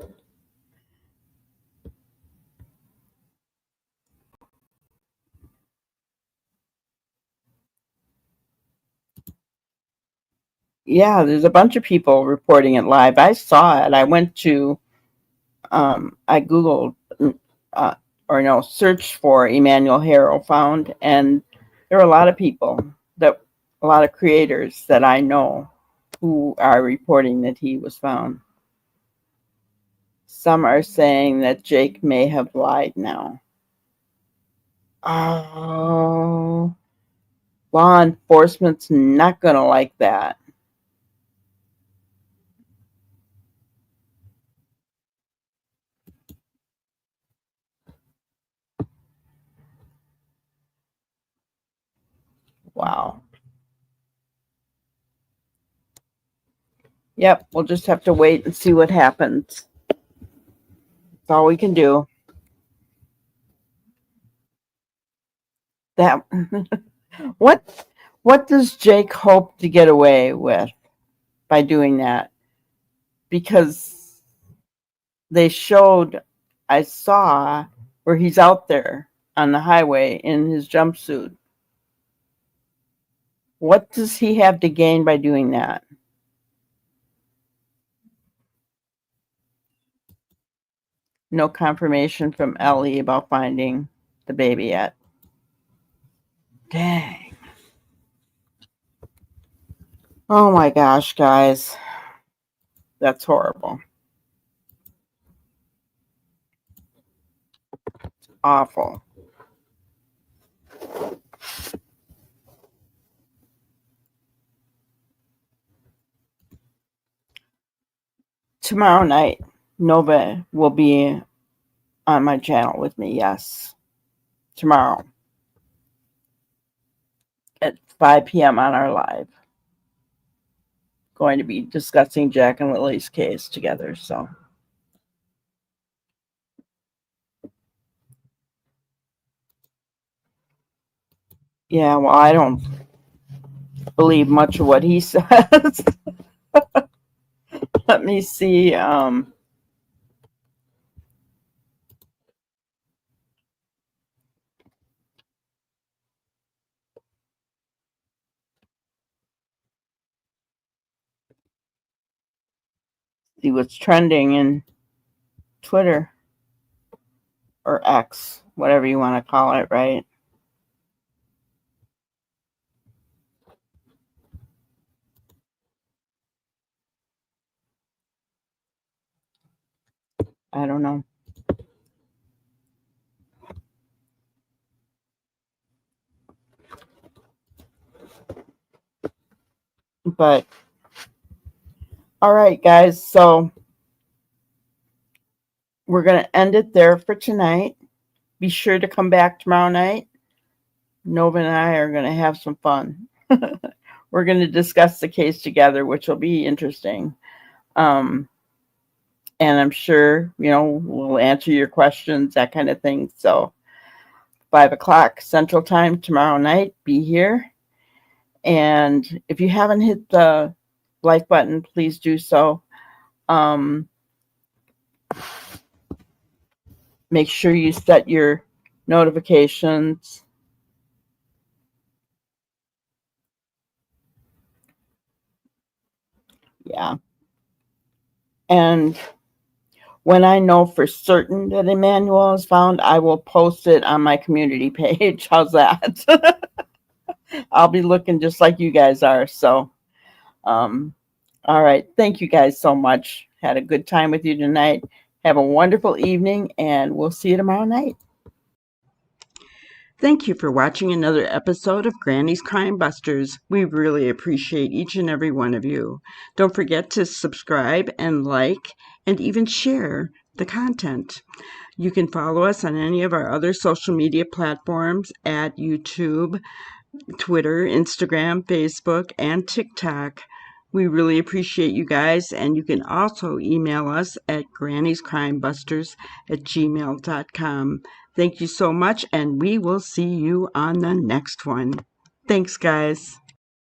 Speaker 2: Yeah, there's a bunch of people reporting it live. I saw it. I went to, I Googled, searched for Emmanuel Haro found, and there are a lot of people, a lot of creators that I know who are reporting that he was found. Some are saying that Jake may have lied now. Oh, law enforcement's not going to like that. Anyhow. Yep, we'll just have to wait and see what happens. That's all we can do. That what does Jake hope to get away with by doing that? Because they showed, I saw where he's out there on the highway in his jumpsuit. What does he have to gain by doing that? No confirmation from Ellie about finding the baby yet. Dang. Oh my gosh, guys. That's horrible. It's awful. Tomorrow night, Nova will be on my channel with me, yes. Tomorrow at 5 p.m. on our live. Going to be discussing Jack and Lily's case together, so. Yeah, well, I don't believe much of what he says. Let me see. See what's trending in Twitter or X, whatever you want to call it, right? I don't know. But all right, guys, so we're going to end it there for tonight. Be sure to come back tomorrow night. Nova and I are going to have some fun. We're going to discuss the case together, which will be interesting. And I'm sure, we'll answer your questions, that kind of thing. So 5 o'clock Central Time tomorrow night, be here. And if you haven't hit the like button, please do so. Make sure you set your notifications. Yeah. And when I know for certain that Emmanuel is found, I will post it on my community page. How's that? I'll be looking just like you guys are. So, all right. Thank you guys so much. Had a good time with you tonight. Have a wonderful evening, and we'll see you tomorrow night. Thank you for watching another episode of Granny's Crime Busters. We really appreciate each and every one of you. Don't forget to subscribe and like and even share the content. You can follow us on any of our other social media platforms at YouTube, Twitter, Instagram, Facebook, and TikTok. We really appreciate you guys, and you can also email us at granniescrimebusters@gmail.com. Thank you so much, and we will see you on the next one. Thanks, guys.